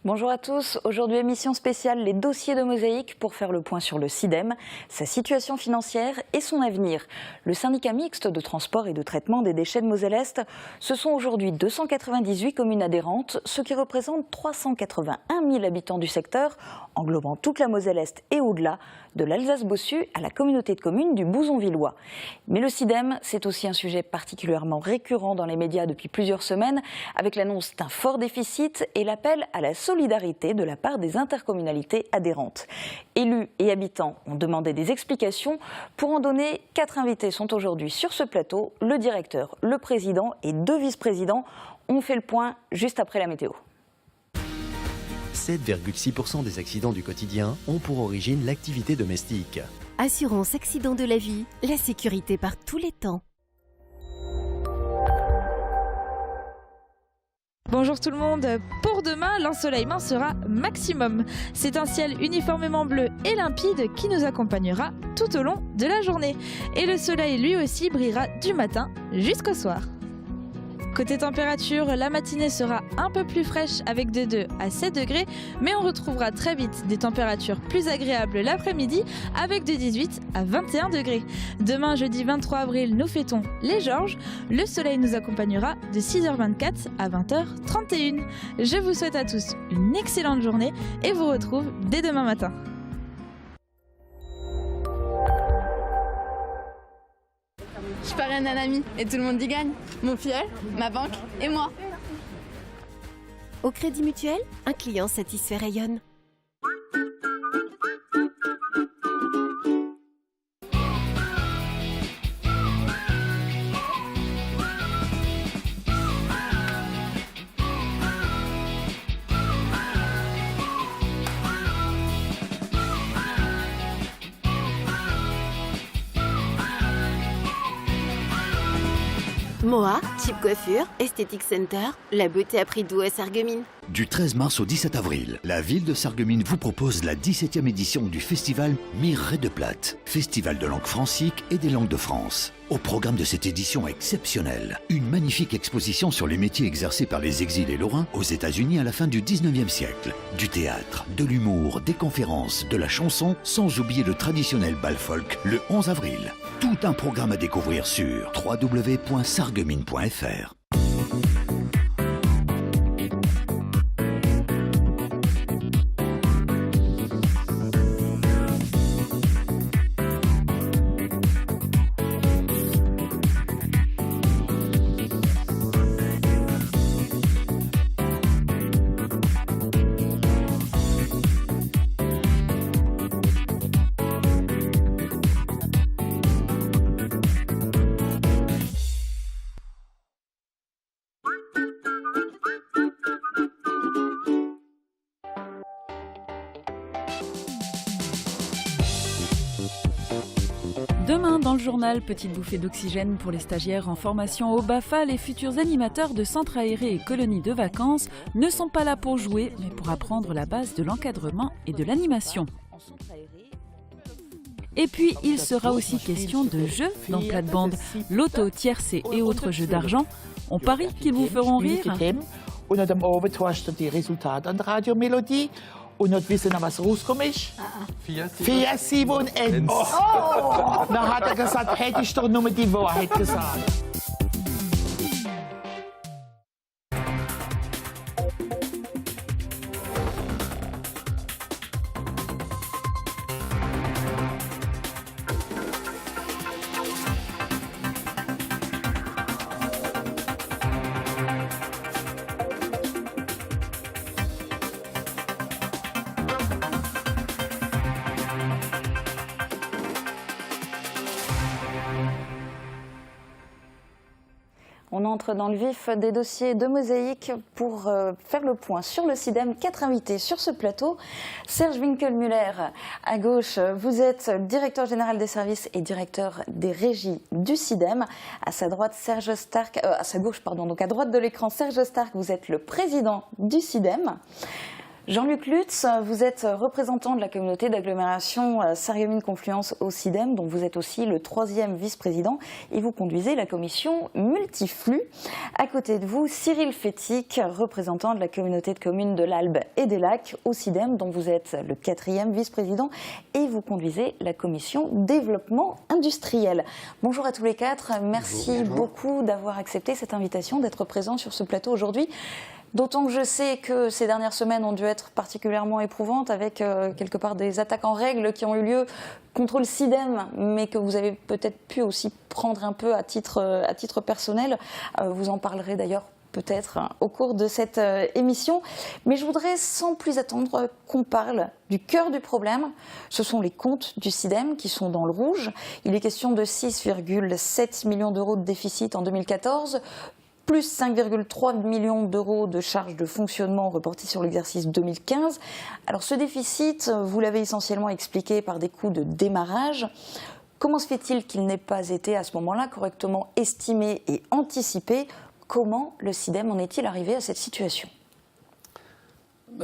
Bonjour à tous. Aujourd'hui, émission spéciale Les dossiers de Mosaïque pour faire le point sur le SIDEM, sa situation financière et son avenir. Le syndicat mixte de transport et de traitement des déchets de Moselle-Est, ce sont aujourd'hui 298 communes adhérentes, ce qui représente 381 000 habitants du secteur, englobant toute la Moselle-Est et au-delà, de l'Alsace-Bossu à la communauté de communes du Bouzon-Villois. Mais le SIDEM, c'est aussi un sujet particulièrement récurrent dans les médias depuis plusieurs semaines, avec l'annonce d'un fort déficit et l'appel à la solidarité de la part des intercommunalités adhérentes. Élus et habitants ont demandé des explications. Pour en donner, 4 invités sont aujourd'hui sur ce plateau. Le directeur, le président et 2 vice-présidents. On fait le point juste après la météo. 7,6% des accidents du quotidien ont pour origine l'activité domestique. Assurance accident de la vie, la sécurité par tous les temps. Bonjour tout le monde. Pour demain, l'ensoleillement sera maximum. C'est un ciel uniformément bleu et limpide qui nous accompagnera tout au long de la journée. Et le soleil lui aussi brillera du matin jusqu'au soir. Côté température, la matinée sera un peu plus fraîche avec de 2 à 7 degrés, mais on retrouvera très vite des températures plus agréables l'après-midi avec de 18 à 21 degrés. Demain, jeudi 23 avril, nous fêtons les Georges. Le soleil nous accompagnera de 6h24 à 20h31. Je vous souhaite à tous une excellente journée et vous retrouve dès demain matin. Je parraine un ami et tout le monde y gagne. Mon filleul, ma banque et moi. Au Crédit Mutuel, un client satisfait rayonne. Moa, Cheap Coiffure, Esthétique Center, la beauté à prix doux à Sarreguemines. Du 13 mars au 17 avril, la ville de Sarreguemines vous propose la 17e édition du festival Mireray de Plate, festival de langue francique et des langues de France. Au programme de cette édition exceptionnelle, une magnifique exposition sur les métiers exercés par les exilés lorrains aux États-Unis à la fin du 19e siècle. Du théâtre, de l'humour, des conférences, de la chanson, sans oublier le traditionnel bal folk le 11 avril. Tout un programme à découvrir sur www.sarreguemines.fr. Demain, dans le journal, petite bouffée d'oxygène pour les stagiaires en formation au BAFA. Les futurs animateurs de centres aérés et colonies de vacances ne sont pas là pour jouer, mais pour apprendre la base de l'encadrement et de l'animation. Et puis, il sera aussi question de jeux dans Plate-Bande, loto, tiercé et autres jeux d'argent. On parie qu'ils vous feront rire. Und am Abend hast du die Resultate an der Radiomelodie. Und nicht wissen, was rausgekommen ist? 4, 7 und 1. Oh. Dann hat er gesagt, hättest du doch nur die Wahrheit gesagt. On entre dans le vif des dossiers de Mosaïque pour faire le point sur le SIDEM. 4 invités sur ce plateau. Serge Winkelmüller, à gauche, vous êtes directeur général des services et directeur des régies du SIDEM. À sa droite, Serge Stark, à sa gauche, pardon, donc à droite de l'écran, Serge Stark, vous êtes le président du SIDEM. Jean-Luc Lutz, vous êtes représentant de la communauté d'agglomération Sarreguemines-Confluence au SIDEM, dont vous êtes aussi le 3e vice-président, et vous conduisez la commission multiflux. À côté de vous, Cyril Fétic, représentant de la communauté de communes de l'Albe et des Lacs au SIDEM, dont vous êtes le 4e vice-président, et vous conduisez la commission développement industriel. Bonjour à tous les quatre, merci beaucoup d'avoir accepté cette invitation, d'être présent sur ce plateau aujourd'hui. D'autant que je sais que ces dernières semaines ont dû être particulièrement éprouvantes avec quelque part des attaques en règle qui ont eu lieu contre le SIDEM, mais que vous avez peut-être pu aussi prendre un peu à titre personnel. Vous en parlerez d'ailleurs peut-être au cours de cette émission. Mais je voudrais sans plus attendre qu'on parle du cœur du problème. Ce sont les comptes du SIDEM qui sont dans le rouge. Il est question de 6,7 millions d'euros de déficit en 2014, plus 5,3 millions d'euros de charges de fonctionnement reportées sur l'exercice 2015. Alors ce déficit, vous l'avez essentiellement expliqué par des coûts de démarrage. Comment se fait-il qu'il n'ait pas été à ce moment-là correctement estimé et anticipé? Comment le SIDEM en est-il arrivé à cette situation?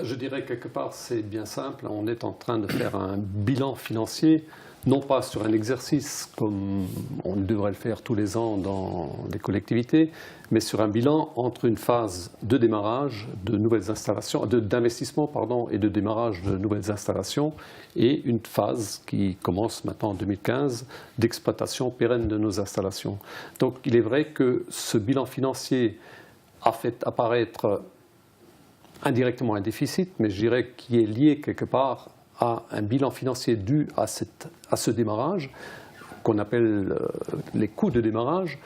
Je dirais quelque part c'est bien simple. On est en train de faire un bilan financier, non pas sur un exercice comme on devrait le faire tous les ans dans les collectivités, mais sur un bilan entre une phase de démarrage de nouvelles installations, d'investissement et de démarrage de nouvelles installations, et une phase qui commence maintenant en 2015 d'exploitation pérenne de nos installations. Donc il est vrai que ce bilan financier a fait apparaître indirectement un déficit, mais je dirais qui est lié quelque part à un bilan financier dû à ce démarrage, qu'on appelle les coûts de démarrage.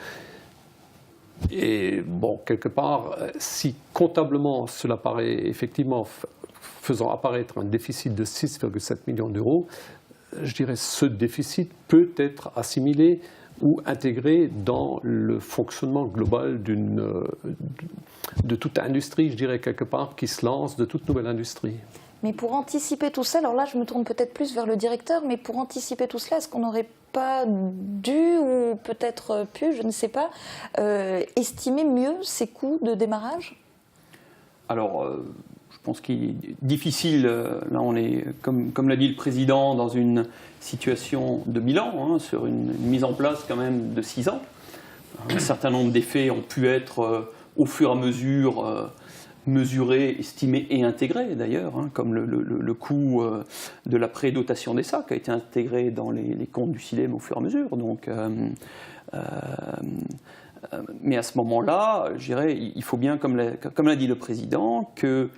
Et bon, quelque part, si comptablement cela paraît effectivement faisant apparaître un déficit de 6,7 millions d'euros, je dirais que ce déficit peut être assimilé ou intégré dans le fonctionnement global de toute industrie, je dirais quelque part, qui se lance, de toute nouvelle industrie. Mais pour anticiper tout ça, alors là je me tourne peut-être plus vers le directeur, mais pour anticiper tout cela, est-ce qu'on n'aurait pas dû, ou peut-être pu, je ne sais pas, estimer mieux ces coûts de démarrage? Alors, je pense qu'il est difficile, là on est, comme l'a dit le Président, dans une situation de bilan, sur une mise en place quand même de 6 ans. Un certain nombre d'effets ont pu être au fur et à mesure mesurés, estimés et intégrés d'ailleurs, comme le coût de la prédotation des sacs a été intégré dans les comptes du SIDEM au fur et à mesure. Donc, mais à ce moment-là, je dirais, il faut bien, comme l'a dit le Président, que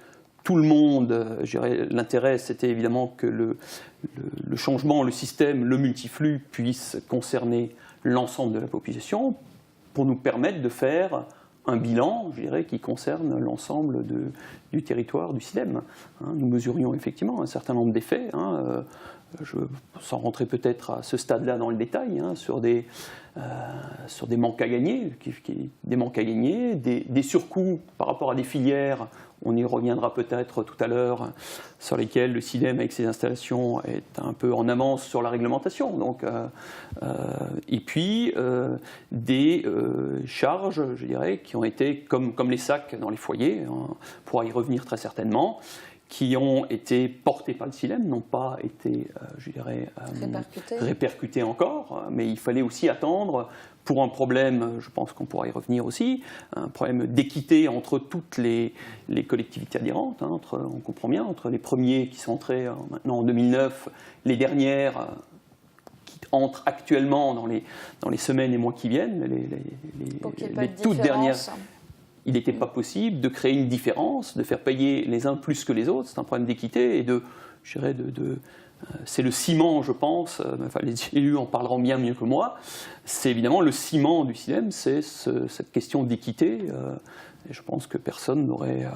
tout le monde, je dirais, l'intérêt c'était évidemment que le changement, le système, le multiflux puisse concerner l'ensemble de la population pour nous permettre de faire un bilan, je dirais, qui concerne l'ensemble du territoire du SIDEM. Nous mesurions effectivement un certain nombre d'effets, sans rentrer peut-être à ce stade-là dans le détail, sur des manques à gagner, des surcoûts par rapport à des filières, on y reviendra peut-être tout à l'heure, sur lesquelles le SIDEM avec ses installations est un peu en avance sur la réglementation. Donc, et puis des charges, je dirais, qui ont été comme les sacs dans les foyers, on pourra y revenir très certainement, qui ont été portés par le SIDEM, n'ont pas été, je dirais, répercutés encore, mais il fallait aussi attendre pour un problème, je pense qu'on pourra y revenir aussi, un problème d'équité entre toutes les collectivités adhérentes, on comprend bien, entre les premiers qui sont entrés maintenant en 2009, les dernières qui entrent actuellement dans les semaines et mois qui viennent, les toutes dernières. Il n'était pas possible de créer une différence, de faire payer les uns plus que les autres. C'est un problème d'équité et je dirais c'est le ciment, je pense, enfin, les élus en parleront bien mieux que moi, c'est évidemment le ciment du SIDEM, c'est cette question d'équité. Et je pense que personne n'aurait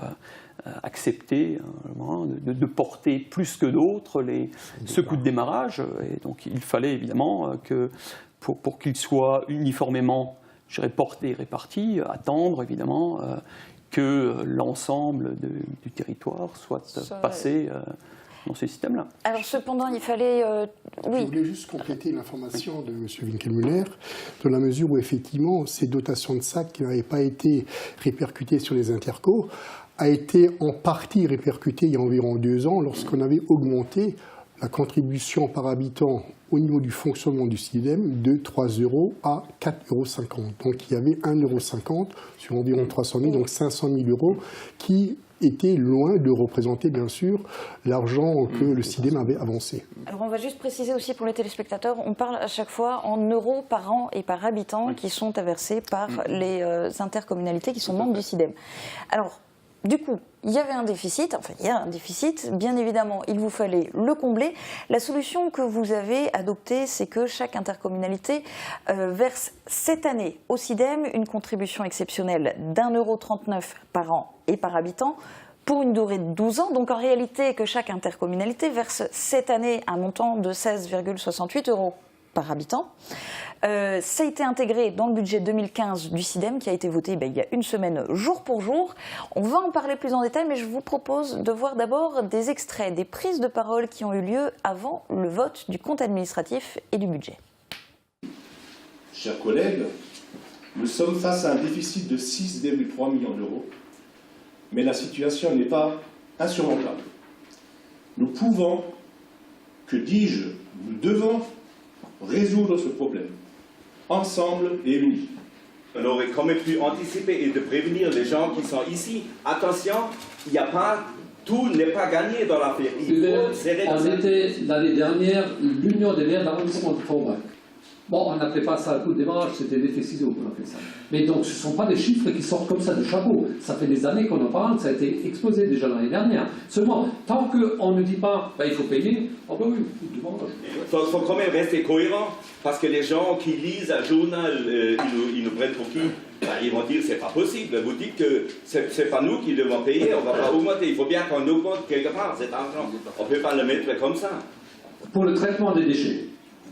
accepté de porter plus que d'autres ce coût de démarrage. Et donc il fallait évidemment que pour qu'il soit uniformément, je dirais, porté et réparti, attendre évidemment que l'ensemble du territoire soit passé dans ce système-là. Alors cependant, il fallait... oui. Je voulais juste compléter l'information de M. Winkelmüller, dans la mesure où effectivement ces dotations de sacs qui n'avaient pas été répercutées sur les intercos a été en partie répercuté il y a environ 2 ans lorsqu'on avait augmenté la contribution par habitant au niveau du fonctionnement du SIDEM de 3 € à 4,50 €. Donc il y avait 1,50 € sur environ 300 000, donc 500 000 € qui était loin de représenter, bien sûr, l'argent que le SIDEM avait avancé. Alors on va juste préciser aussi pour les téléspectateurs, on parle à chaque fois en euros par an et par habitant qui sont versés par les intercommunalités qui sont membres du SIDEM. Alors, du coup, il y avait un déficit, enfin il y a un déficit, bien évidemment, il vous fallait le combler. La solution que vous avez adoptée, c'est que chaque intercommunalité verse cette année au SIDEM une contribution exceptionnelle d'1,39 € par an et par habitant pour une durée de 12 ans. Donc en réalité, que chaque intercommunalité verse cette année un montant de 16,68 € par habitant. Ça a été intégré dans le budget 2015 du SIDEM qui a été voté il y a une semaine jour pour jour. On va en parler plus en détail, mais je vous propose de voir d'abord des extraits, des prises de parole qui ont eu lieu avant le vote du compte administratif et du budget. Chers collègues, nous sommes face à un déficit de 6,3 millions d'euros, mais la situation n'est pas insurmontable. Nous pouvons, que dis-je, nous devons résoudre ce problème, ensemble et unis. On aurait quand même pu anticiper et de prévenir les gens qui sont ici. Attention, il n'y a pas, tout n'est pas gagné dans l'affaire. On était l'année dernière l'Union des maires d'arrondissement de Forbach. Bon, on n'appelait pas ça un coup de démarrage, c'était l'effet ciseau qu'on appelait ça. Mais donc, ce ne sont pas des chiffres qui sortent comme ça du chapeau. Ça fait des années qu'on en parle, ça a été exposé déjà l'année dernière. Seulement, tant qu'on ne dit pas, il faut payer, oh ben oui, coup de démarrage. Il faut quand même rester cohérent, parce que les gens qui lisent un journal, ils nous prennent pour qui? Ils vont dire, c'est pas possible. Vous dites que c'est pas nous qui devons payer, on ne va pas augmenter. Il faut bien qu'on augmente quelque part cet argent. On ne peut pas le mettre comme ça. Pour le traitement des déchets,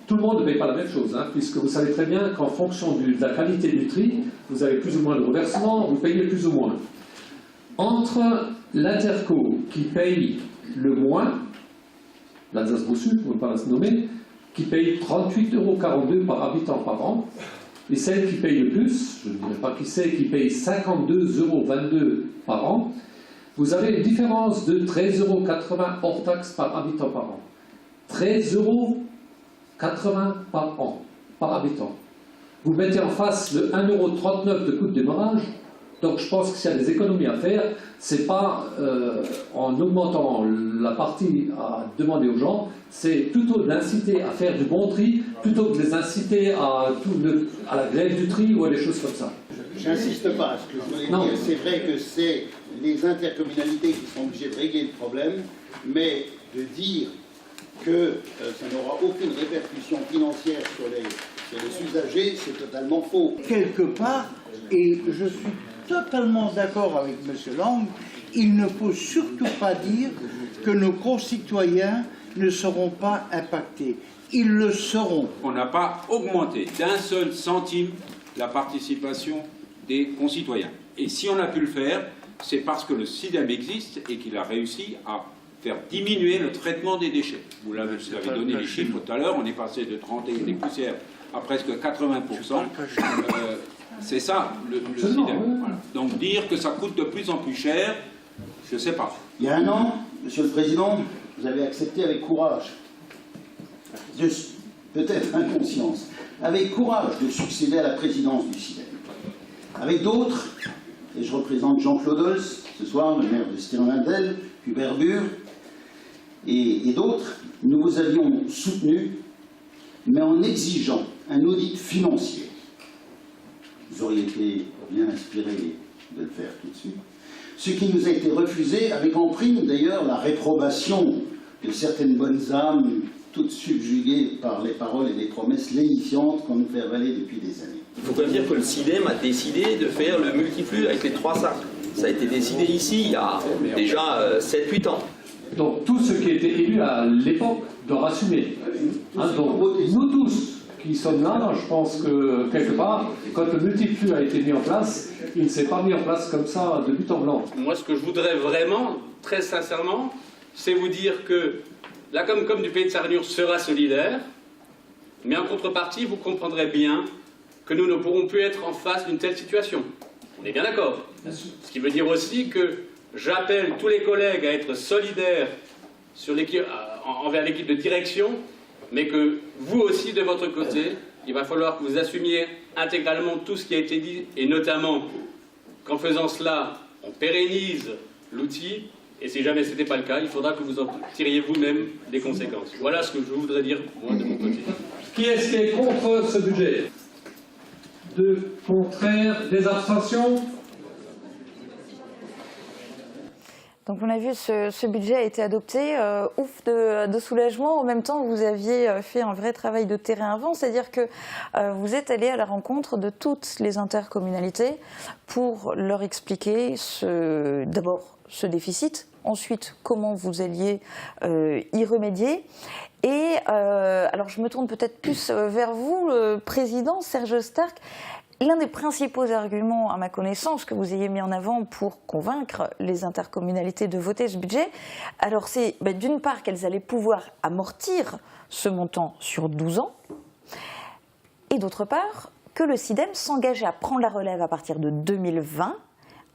tout le monde ne paye pas la même chose, puisque vous savez très bien qu'en fonction de la qualité du tri, vous avez plus ou moins de reversement, vous payez plus ou moins. Entre l'Interco qui paye le moins, l'Alsace-Bossut, pour ne pas la nommer, qui paye 38,42 € par habitant par an, et celle qui paye le plus, je ne dirais pas qui c'est, qui paye 52,22 € par an, vous avez une différence de 13,80 € hors taxe par habitant par an. 13,80 € par an, par habitant. Vous mettez en face le 1,39 € de coût de démarrage, donc je pense que s'il y a des économies à faire, c'est pas en augmentant la partie à demander aux gens, c'est plutôt de l'inciter à faire du bon tri, plutôt que de les inciter à la grève du tri ou à des choses comme ça. J'insiste pas, ce que je voulais dire, c'est vrai que c'est les intercommunalités qui sont obligées de régler le problème, mais de dire que ça n'aura aucune répercussion financière sur les usagers, c'est totalement faux. Quelque part, et je suis totalement d'accord avec M. Lang, il ne faut surtout pas dire que nos concitoyens ne seront pas impactés. Ils le seront. On n'a pas augmenté d'un seul centime la participation des concitoyens. Et si on a pu le faire, c'est parce que le SIDEM existe et qu'il a réussi à faire diminuer le traitement des déchets. Vous avez donné les chiffres tout à l'heure, on est passé de 30 et des poussières à presque 80%. C'est ça le SIDEM. Voilà. Donc dire que ça coûte de plus en plus cher, je ne sais pas. Il y a un an, Monsieur le Président, vous avez accepté avec courage, peut-être inconscience, avec courage de succéder à la présidence du SIDEM. Avec d'autres, et je représente Jean-Claude Ols, ce soir, le maire de Stirlingdale, Hubert Bur, et d'autres, nous vous avions soutenu, mais en exigeant un audit financier. Vous auriez été bien inspiré de le faire tout de suite. Ce qui nous a été refusé, avec en prime d'ailleurs la réprobation de certaines bonnes âmes, toutes subjuguées par les paroles et les promesses lénifiantes qu'on nous fait avaler depuis des années. Il faut quand même dire que le SIDEM a décidé de faire le multiflux avec les 3 sacs. Ça a été décidé ici il y a déjà 7-8 ans. Donc tout ce qui a été élu à l'époque doit assumer. Donc nous tous qui sommes là, je pense que quelque part, quand le multiflux a été mis en place, il ne s'est pas mis en place comme ça de but en blanc. Moi, ce que je voudrais vraiment, très sincèrement, c'est vous dire que la Comcom du Pays de Sarreloup sera solidaire, mais en contrepartie, vous comprendrez bien que nous ne pourrons plus être en face d'une telle situation. On est bien d'accord. Ce qui veut dire aussi que J'appelle tous les collègues à être solidaires envers l'équipe de direction, mais que vous aussi, de votre côté, il va falloir que vous assumiez intégralement tout ce qui a été dit, et notamment qu'en faisant cela, on pérennise l'outil, et si jamais ce n'était pas le cas, il faudra que vous en tiriez vous-même des conséquences. Voilà ce que je voudrais dire, moi, de mon côté. Qui est-ce qui est contre ce budget? 2 contraires, des abstentions? Donc on a vu ce budget a été adopté, ouf de soulagement. En même temps, vous aviez fait un vrai travail de terrain avant, c'est-à-dire que vous êtes allé à la rencontre de toutes les intercommunalités pour leur expliquer d'abord ce déficit, ensuite comment vous alliez y remédier. Et alors je me tourne peut-être plus vers vous, le président Serge Stark. L'un des principaux arguments, à ma connaissance, que vous ayez mis en avant pour convaincre les intercommunalités de voter ce budget, alors c'est d'une part qu'elles allaient pouvoir amortir ce montant sur 12 ans, et d'autre part que le SIDEM s'engageait à prendre la relève à partir de 2020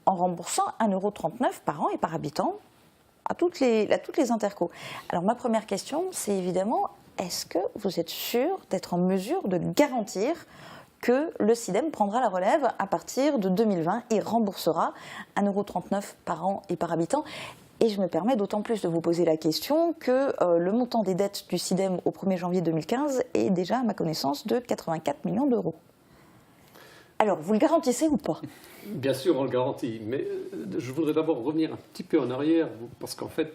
en remboursant 1,39 € par an et par habitant à toutes les intercos. Alors ma première question, c'est évidemment, est-ce que vous êtes sûr d'être en mesure de garantir que le SIDEM prendra la relève à partir de 2020 et remboursera 1,39 € par an et par habitant? Et je me permets d'autant plus de vous poser la question que le montant des dettes du SIDEM au 1er janvier 2015 est déjà, à ma connaissance, de 84 millions d'euros. Alors, vous le garantissez ou pas? Bien sûr, on le garantit, mais je voudrais d'abord revenir un petit peu en arrière, parce qu'en fait,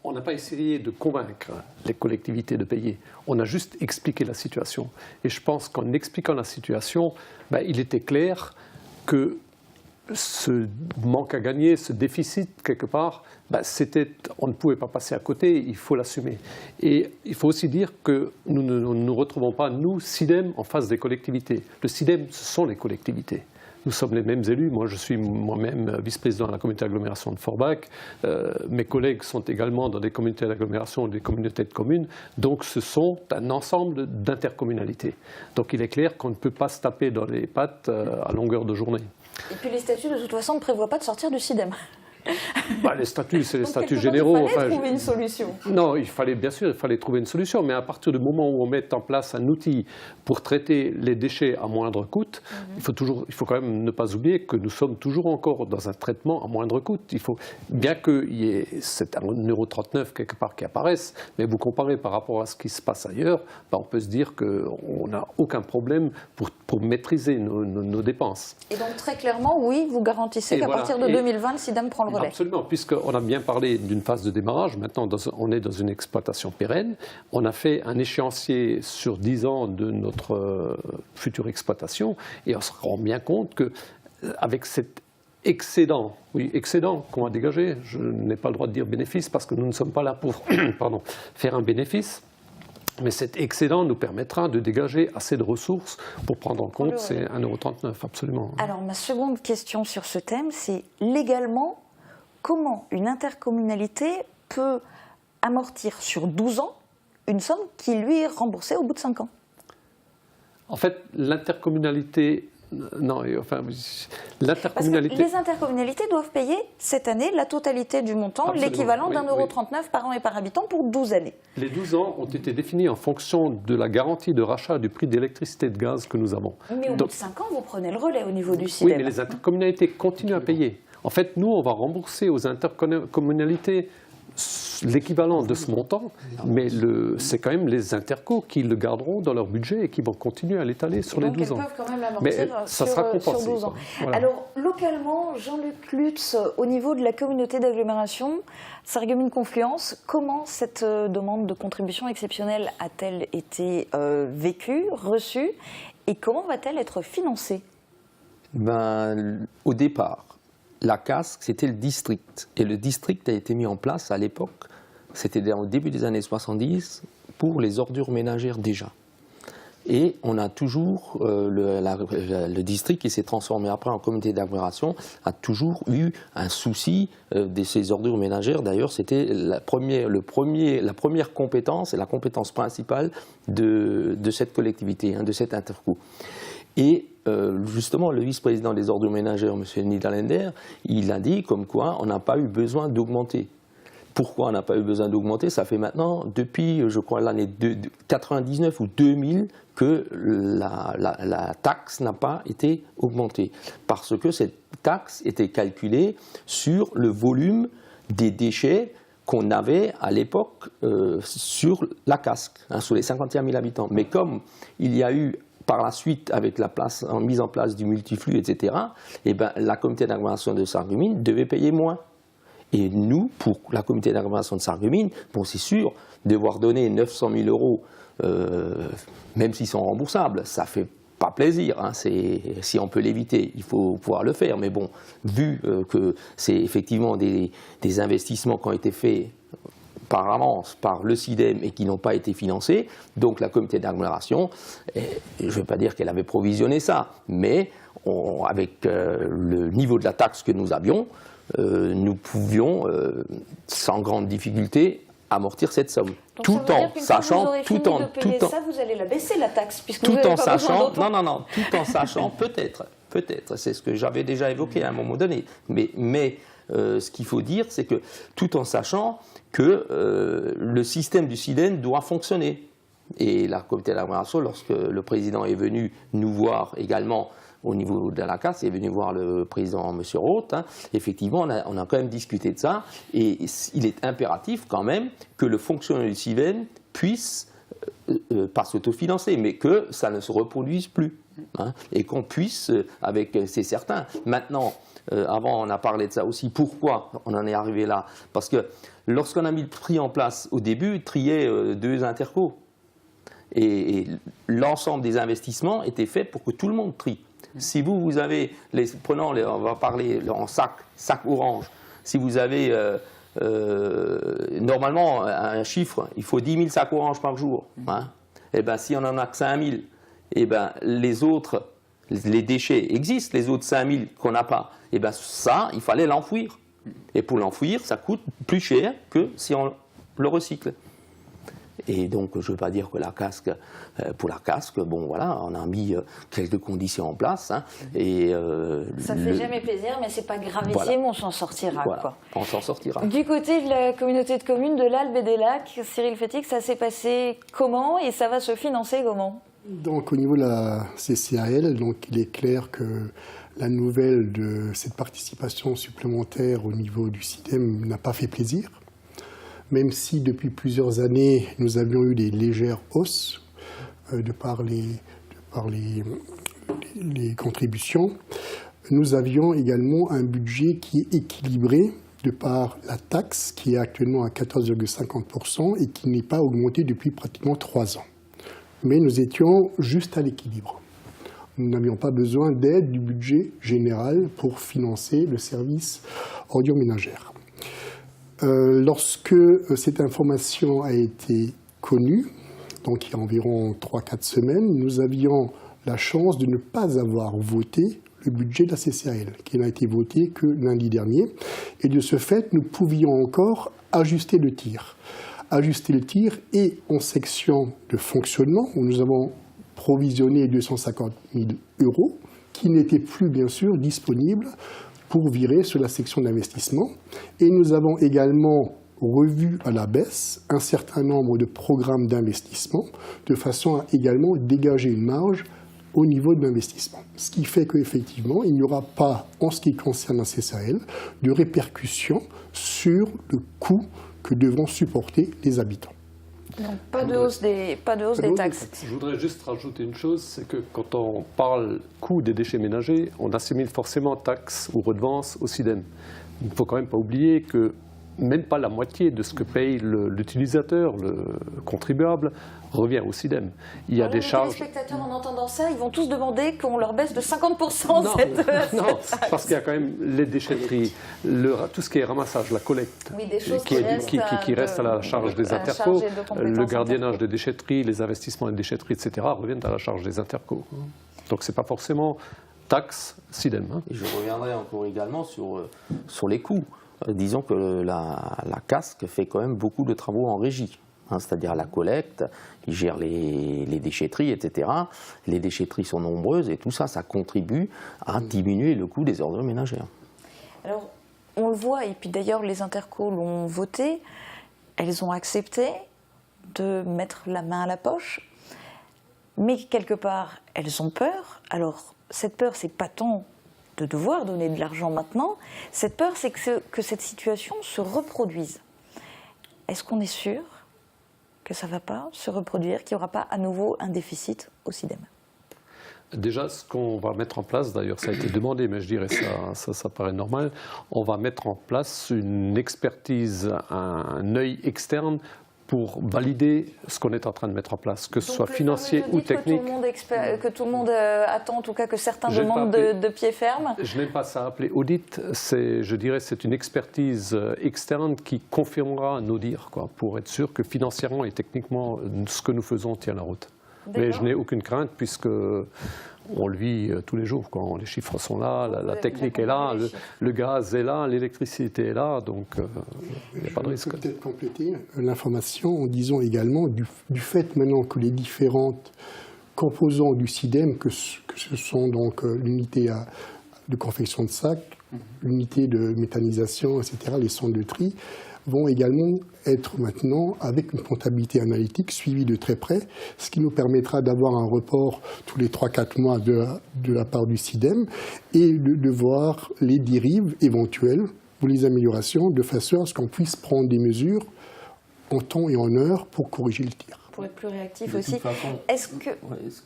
on n'a pas essayé de convaincre les collectivités de payer. On a juste expliqué la situation. Et je pense qu'en expliquant la situation, il était clair que ce manque à gagner, ce déficit, quelque part, on ne pouvait pas passer à côté, il faut l'assumer. Et il faut aussi dire que nous ne nous retrouvons pas, nous, SIDEM, en face des collectivités. Le SIDEM, ce sont les collectivités. Nous sommes les mêmes élus. Moi, je suis moi-même vice-président de la communauté d'agglomération de Forbach. Mes collègues sont également dans des communautés d'agglomération ou des communautés de communes. Donc, ce sont un ensemble d'intercommunalités. Donc, il est clair qu'on ne peut pas se taper dans les pattes à longueur de journée. Et puis, les statuts, de toute façon, ne prévoient pas de sortir du SIDEM. Les statuts, c'est les statuts généraux. Il fallait trouver une solution. Non, bien sûr, il fallait trouver une solution, mais à partir du moment où on met en place un outil pour traiter les déchets à moindre coût, il faut quand même ne pas oublier que nous sommes toujours encore dans un traitement à moindre coût. Bien qu'il y ait cet 1,39 € quelque part qui apparaisse, mais vous comparez par rapport à ce qui se passe ailleurs, on peut se dire qu'on n'a aucun problème pour maîtriser nos dépenses. Et donc très clairement, oui, vous garantissez qu'à partir de 2020, le SIDEM prend le relais. Absolument, puisqu'on a bien parlé d'une phase de démarrage, maintenant on est dans une exploitation pérenne. On a fait un échéancier sur 10 ans de notre future exploitation et on se rend bien compte qu'avec cet excédent qu'on va dégager, je n'ai pas le droit de dire bénéfice parce que nous ne sommes pas là pour faire un bénéfice. Mais cet excédent nous permettra de dégager assez de ressources pour prendre en compte ces 1,39 €, absolument. Alors ma seconde question sur ce thème, c'est légalement, comment une intercommunalité peut amortir sur 12 ans une somme qui lui est remboursée au bout de 5 ans? En fait, l'intercommunalité... l'intercommunalité... Les intercommunalités doivent payer cette année la totalité du montant, l'équivalent d'1,39 € par an et par habitant pour 12 années. Les 12 ans ont été définis en fonction de la garantie de rachat du prix d'électricité et de gaz que nous avons. Mais au bout de 5 ans, vous prenez le relais au niveau du SIDEM. Oui, mais les intercommunalités continuent à payer. En fait, nous, on va rembourser aux intercommunalités l'équivalent de ce montant, mais c'est quand même les intercos qui le garderont dans leur budget et qui vont continuer à l'étaler sur les 12 ans. Donc elles peuvent quand même l'amortir mais ça sera compensé, sur 12 ans. Voilà. Alors, localement, Jean-Luc Lutz, au niveau de la communauté d'agglomération, Sarreguemines-Confluence, comment cette demande de contribution exceptionnelle a-t-elle été vécue, reçue, et comment va-t-elle être financée? Au départ, la casque, c'était le district. Et le district a été mis en place à l'époque, c'était au début des années 70, pour les ordures ménagères déjà. Et on a toujours, le district qui s'est transformé après en communauté d'agglomération, a toujours eu un souci de ces ordures ménagères. D'ailleurs, c'était la première compétence et la compétence principale de cette collectivité, de cette interco. Et justement, le vice-président des ordures ménagères, M. Niederländer, il a dit comme quoi on n'a pas eu besoin d'augmenter. Pourquoi on n'a pas eu besoin d'augmenter? Ça fait maintenant, depuis, je crois, l'année 99 ou 2000, que la taxe n'a pas été augmentée. Parce que cette taxe était calculée sur le volume des déchets qu'on avait à l'époque sur la casque, sur les 51 000 habitants. Mais comme il y a eu par la suite, avec la mise en place du multiflux, etc., eh ben, la communauté d'agglomération de Sarreguemines devait payer moins. Et nous, pour la communauté d'agglomération de Sarreguemines, bon, c'est sûr, devoir donner 900 000 €, même s'ils sont remboursables, ça ne fait pas plaisir. Hein, si on peut l'éviter, il faut pouvoir le faire. Mais bon, vu que c'est effectivement des investissements qui ont été faits par avance par le SIDEM et qui n'ont pas été financés, donc la communauté d'agglomération, je ne veux pas dire qu'elle avait provisionné ça, mais avec le niveau de la taxe que nous avions, nous pouvions sans grande difficulté amortir cette somme. Donc tout en sachant, ça, vous allez la baisser la taxe, puisque tout vous avez en pas sachant, besoin d'autant. non, tout en sachant peut-être, c'est ce que j'avais déjà évoqué à un moment donné, mais ce qu'il faut dire, c'est que tout en sachant que le système du SIDEM doit fonctionner. Et la communauté d'agglomération, lorsque le président est venu nous voir également au niveau de la casse, il est venu voir le président M. Roth, hein, effectivement on a quand même discuté de ça, et il est impératif quand même que le fonctionnement du SIDEM puisse pas s'autofinancer, mais que ça ne se reproduise plus, hein, et qu'on puisse, c'est certain. Maintenant, avant on a parlé de ça aussi, pourquoi on en est arrivé là? Parce que lorsqu'on a mis le tri en place au début, il triait 2 intercos. Et l'ensemble des investissements était fait pour que tout le monde trie. Si vous avez, on va parler en sac orange, si vous avez normalement un chiffre, il faut 10 000 sacs orange par jour, hein, et ben si on en a que 5 000, et ben les autres, les déchets existent, les autres 5 000 qu'on n'a pas, et ben ça, il fallait l'enfouir. Et pour l'enfouir, ça coûte plus cher que si on le recycle. Et donc, je ne veux pas dire que pour la casque, bon voilà, on a mis quelques conditions en place. Hein, et, ça ne fait jamais plaisir, mais ce n'est pas gravissime, voilà. On s'en sortira. Voilà, quoi. On s'en sortira. Du côté de la communauté de communes de l'Albe et des Lacs, Cyril Fétic, ça s'est passé comment et ça va se financer comment? Donc, au niveau de la CCAL, donc, il est clair que la nouvelle de cette participation supplémentaire au niveau du SIDEM n'a pas fait plaisir. Même si depuis plusieurs années, nous avions eu des légères hausses de par les contributions, nous avions également un budget qui est équilibré de par la taxe qui est actuellement à 14,50% et qui n'est pas augmentée depuis pratiquement 3 ans. Mais nous étions juste à l'équilibre. Nous n'avions pas besoin d'aide du budget général pour financer le service ordures ménagères. Lorsque cette information a été connue, donc il y a environ 3-4 semaines, nous avions la chance de ne pas avoir voté le budget de la CCAL, qui n'a été voté que lundi dernier. Et de ce fait, nous pouvions encore ajuster le tir. Ajuster le tir et en section de fonctionnement, où nous avons provisionné 250 000 €, qui n'étaient plus bien sûr disponibles pour virer sur la section d'investissement. Et nous avons également revu à la baisse un certain nombre de programmes d'investissement de façon à également dégager une marge au niveau de l'investissement. Ce qui fait qu'effectivement, il n'y aura pas, en ce qui concerne la CCAL, de répercussions sur le coût que devront supporter les habitants. Donc, pas de hausse des taxes. Je voudrais juste rajouter une chose, c'est que quand on parle coût des déchets ménagers, on assimile forcément taxes ou redevances au SIDEM. Il ne faut quand même pas oublier que même pas la moitié de ce que paye l'utilisateur, le contribuable, revient au SIDEM. Il y a des charges... Les spectateurs, en entendant ça, ils vont tous demander qu'on leur baisse de 50% cette taxe. Non, parce qu'il y a quand même les déchetteries, tout ce qui est ramassage, la collecte, oui, des choses qui restent à la charge des intercos, le gardiennage des déchetteries, les investissements des déchetteries, etc., reviennent à la charge des intercos. Donc ce n'est pas forcément taxe SIDEM. Hein. Et je reviendrai encore également sur les coûts. Disons que la casque fait quand même beaucoup de travaux en régie. hein, c'est-à-dire la collecte, ils gèrent les déchetteries, etc. Les déchetteries sont nombreuses et tout ça, ça contribue à diminuer le coût des ordures ménagères. Alors, on le voit, et puis d'ailleurs les intercos l'ont voté, elles ont accepté de mettre la main à la poche, mais quelque part, elles ont peur. Alors, cette peur, c'est pas tant de devoir donner de l'argent maintenant, cette peur, c'est que cette situation se reproduise. Est-ce qu'on est sûr que ça ne va pas se reproduire, qu'il n'y aura pas à nouveau un déficit au SIDEM? Déjà, ce qu'on va mettre en place, d'ailleurs ça a été demandé, mais je dirais ça paraît normal, on va mettre en place une expertise, un œil externe pour valider ce qu'on est en train de mettre en place, que ce soit financier ou technique. Que tout le monde attend, en tout cas que certains demandent de pied ferme. Je n'aime pas ça appeler audit, je dirais c'est une expertise externe qui confirmera nos dires, quoi, pour être sûr que financièrement et techniquement, ce que nous faisons tient la route. Mais je n'ai aucune crainte puisque on le vit tous les jours, quoi. Les chiffres sont là, la technique est là, le gaz est là, l'électricité est là, donc il n'y a pas de risque. Je peux peut-être compléter l'information en disant également du fait maintenant que les différentes composants du SIDEM, que ce sont donc l'unité de confection de sacs, l'unité de méthanisation, etc., les centres de tri, vont également être maintenant avec une comptabilité analytique suivie de très près, ce qui nous permettra d'avoir un report tous les 3-4 mois de la part du SIDEM et de voir les dérives éventuelles ou les améliorations de façon à ce qu'on puisse prendre des mesures en temps et en heure pour corriger le tir. Pour être plus réactif De aussi. toute façon, Est-ce que... ce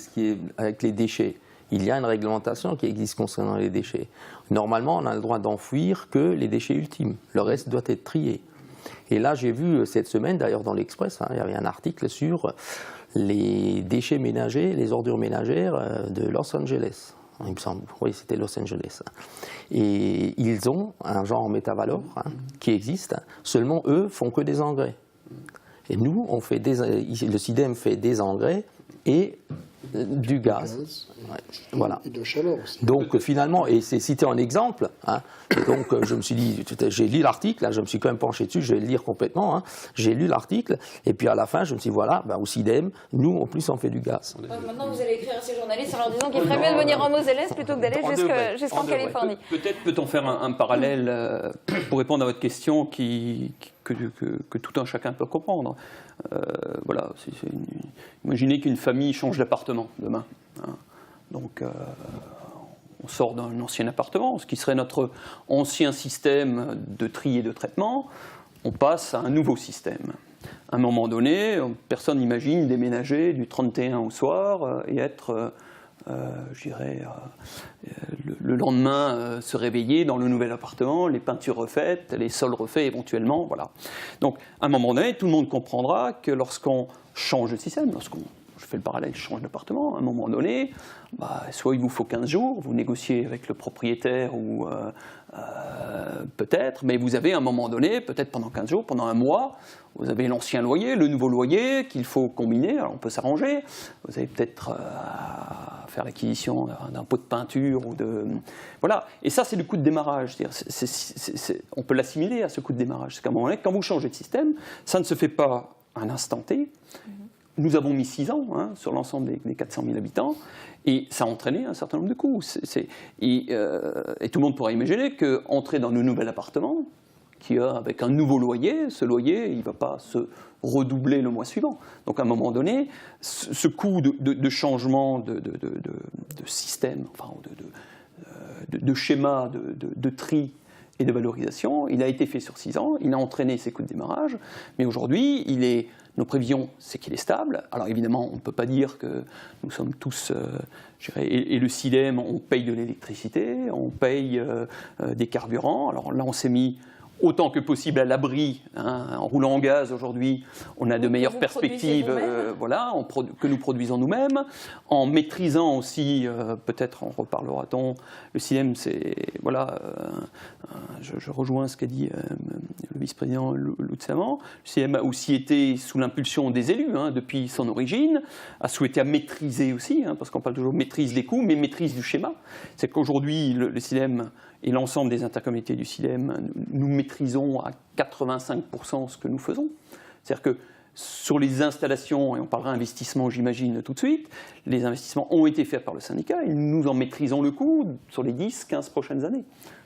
qui est avec les déchets, il y a une réglementation qui existe concernant les déchets. Normalement, on a le droit d'enfouir que les déchets ultimes. Le reste doit être trié. Et là, j'ai vu cette semaine, d'ailleurs dans l'Express, il y avait un article sur les déchets ménagers, les ordures ménagères de Los Angeles. Il me semble, oui, c'était Los Angeles. Et ils ont un genre métavalor qui existe, seulement eux font que des engrais. Et nous, le SIDEM fait des engrais et du gaz. Ouais, voilà. Et de chaleur aussi. Donc finalement, et c'est cité en exemple, hein, donc je me suis dit, j'ai lu l'article, je me suis quand même penché dessus, je vais le lire complètement, hein, j'ai lu l'article, et puis à la fin je me suis dit, voilà, au SIDEM, nous en plus on fait du gaz. Maintenant vous allez écrire à ces journalistes en leur disant qu'il ferait mieux de venir en Moselle-Est plutôt que d'aller jusqu'en Californie. Peut-être peut-on faire un parallèle pour répondre à votre question que tout un chacun peut comprendre. Voilà, imaginez qu'une famille change d'appartement demain. Hein. Donc, on sort d'un ancien appartement, ce qui serait notre ancien système de tri et de traitement. On passe à un nouveau système. À un moment donné, personne n'imagine déménager du 31 au soir et être, je dirais, le lendemain se réveiller dans le nouvel appartement, les peintures refaites, les sols refaits éventuellement. Voilà. Donc, à un moment donné, tout le monde comprendra que lorsqu'on change de système, je fais le parallèle, je change d'appartement, à un moment donné, soit il vous faut 15 jours, vous négociez avec le propriétaire ou peut-être, mais vous avez à un moment donné, peut-être pendant 15 jours, pendant un mois, vous avez l'ancien loyer, le nouveau loyer qu'il faut combiner, alors on peut s'arranger, vous avez peut-être à faire l'acquisition d'un pot de peinture ou de... Voilà, et ça c'est le coût de démarrage, on peut l'assimiler à ce coût de démarrage, c'est qu'à un moment donné, quand vous changez de système, ça ne se fait pas à un instant T. Nous avons mis 6 ans sur l'ensemble des 400 000 habitants et ça a entraîné un certain nombre de coûts. Et tout le monde pourra imaginer qu'entrer dans le nouvel appartement, avec un nouveau loyer, ce loyer, il ne va pas se redoubler le mois suivant. Donc à un moment donné, ce coût de changement de système, enfin de schéma de tri et de valorisation, il a été fait sur 6 ans, il a entraîné ses coûts de démarrage, mais aujourd'hui, nos prévisions, c'est qu'il est stable. Alors évidemment, on ne peut pas dire que nous sommes tous, et le SIDEM, on paye de l'électricité, on paye des carburants. Alors là, on s'est mis autant que possible à l'abri, en roulant en gaz aujourd'hui, on a de meilleures perspectives que nous produisons nous-mêmes, en maîtrisant aussi, peut-être en reparlera-t-on, le SIDEM, c'est, je rejoins ce qu'a dit le vice-président Loutsamant, le SIDEM a aussi été sous l'impulsion des élus, depuis son origine, a souhaité à maîtriser aussi, parce qu'on parle toujours maîtrise des coûts, mais maîtrise du schéma. C'est qu'aujourd'hui, le SIDEM et l'ensemble des intercommunalités du SIDEM, nous maîtrisons à 85% ce que nous faisons. C'est-à-dire que Sur les installations, et on parlera investissement j'imagine tout de suite, les investissements ont été faits par le syndicat et nous en maîtrisons le coût sur les 10-15 prochaines années.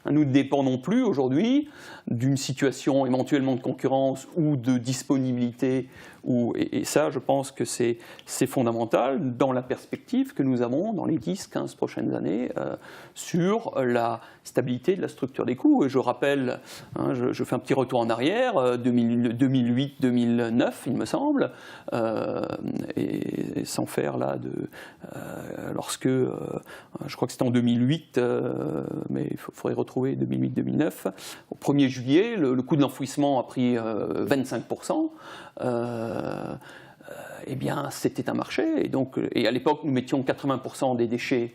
Nous ne dépendons plus aujourd'hui d'une situation éventuellement de concurrence ou de disponibilité. Et ça, je pense que c'est fondamental dans la perspective que nous avons dans les 10-15 prochaines années sur la stabilité de la structure des coûts. Et je rappelle, je fais un petit retour en arrière, 2008-2009, il me semble, et sans faire là lorsque, je crois que c'était en 2008, mais il faudrait retrouver 2008-2009, au 1er juillet, le coût de l'enfouissement a pris 25%. Eh bien, c'était un marché. Et à l'époque, nous mettions 80% des déchets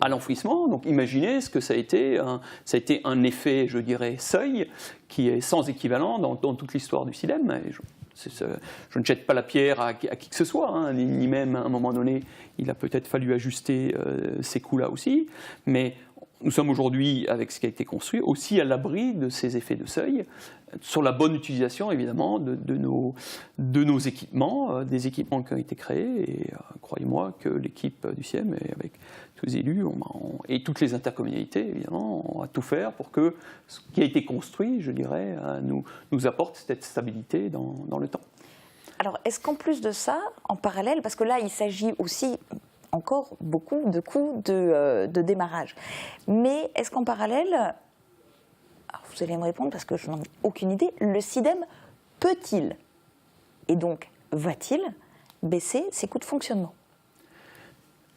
à l'enfouissement. Donc, imaginez ce que ça a été. Ça a été un effet, je dirais, seuil, qui est sans équivalent dans toute l'histoire du SIDEM. Et je ne jette pas la pierre à qui que ce soit, ni même à un moment donné, il a peut-être fallu ajuster ces coûts-là aussi. Mais nous sommes aujourd'hui, avec ce qui a été construit, aussi à l'abri de ces effets de seuil, sur la bonne utilisation, évidemment, de nos équipements, des équipements qui ont été créés. Et croyez-moi que l'équipe du CIEM, avec tous les élus et toutes les intercommunalités, évidemment, on va tout faire pour que ce qui a été construit, je dirais, nous apporte cette stabilité dans le temps. Alors, est-ce qu'en plus de ça, en parallèle, parce que là, il s'agit aussi encore beaucoup de coûts de démarrage. Mais est-ce qu'en parallèle, alors vous allez me répondre parce que je n'en ai aucune idée, le SIDEM peut-il, et donc va-t-il, baisser ses coûts de fonctionnement?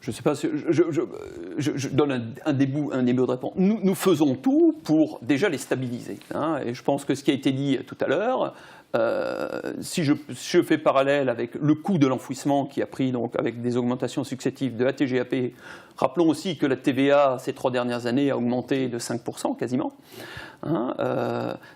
Je ne sais pas, je donne un début de réponse. Nous faisons tout pour déjà les stabiliser. Et je pense que ce qui a été dit tout à l'heure, si je fais parallèle avec le coût de l'enfouissement qui a pris donc, avec des augmentations successives de la TGAP, rappelons aussi que la TVA ces 3 dernières années a augmenté de 5% quasiment.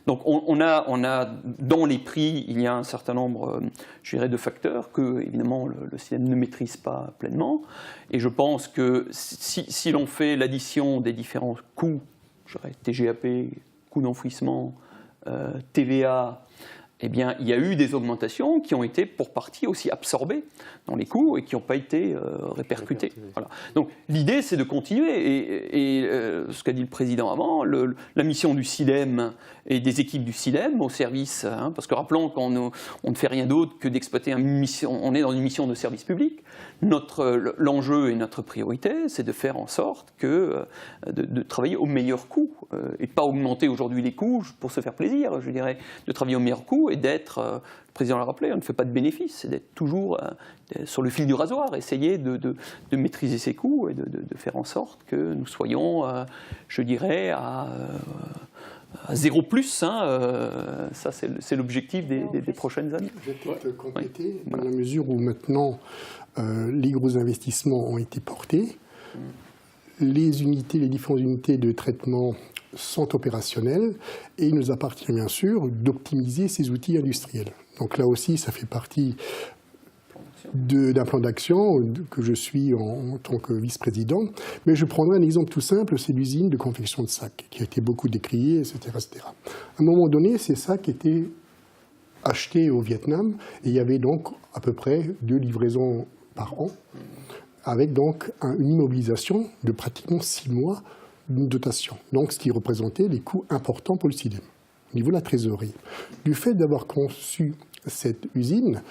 Donc on a dans les prix, il y a un certain nombre, je dirais, de facteurs que évidemment le SIDEM ne maîtrise pas pleinement. Et je pense que si l'on fait l'addition des différents coûts, je dirais TGAP, coût d'enfouissement, TVA, eh bien, il y a eu des augmentations qui ont été pour partie aussi absorbées dans les coûts et qui n'ont pas été répercutées. Voilà. Donc l'idée, c'est de continuer. Et ce qu'a dit le président avant, la mission du SIDEM et des équipes du SIDEM au service, parce que rappelons qu'on ne fait rien d'autre que d'exploiter une mission, on est dans une mission de service public. L'enjeu et notre priorité, c'est de faire en sorte de travailler au meilleur coût et pas augmenter aujourd'hui les coûts pour se faire plaisir, je dirais, de travailler au meilleur coût et d'être, le président l'a rappelé, on ne fait pas de bénéfices, c'est d'être toujours sur le fil du rasoir, essayer de maîtriser ses coûts et de faire en sorte que nous soyons, je dirais, à 0 plus, ça c'est l'objectif des prochaines années. Je vais peut-être compléter, dans la mesure où maintenant les gros investissements ont été portés, les différentes unités de traitement sont opérationnelles et il nous appartient bien sûr d'optimiser ces outils industriels. Donc là aussi, ça fait partie d'un plan d'action que je suis en tant que vice-président. Mais je prendrai un exemple tout simple, c'est l'usine de confection de sacs, qui a été beaucoup décriée, etc., etc. À un moment donné, ces sacs étaient achetés au Vietnam, et il y avait donc à peu près 2 livraisons par an, avec donc une immobilisation de pratiquement 6 mois d'une dotation. Donc ce qui représentait des coûts importants pour le SIDEM, au niveau de la trésorerie. Du fait d'avoir conçu cette usine,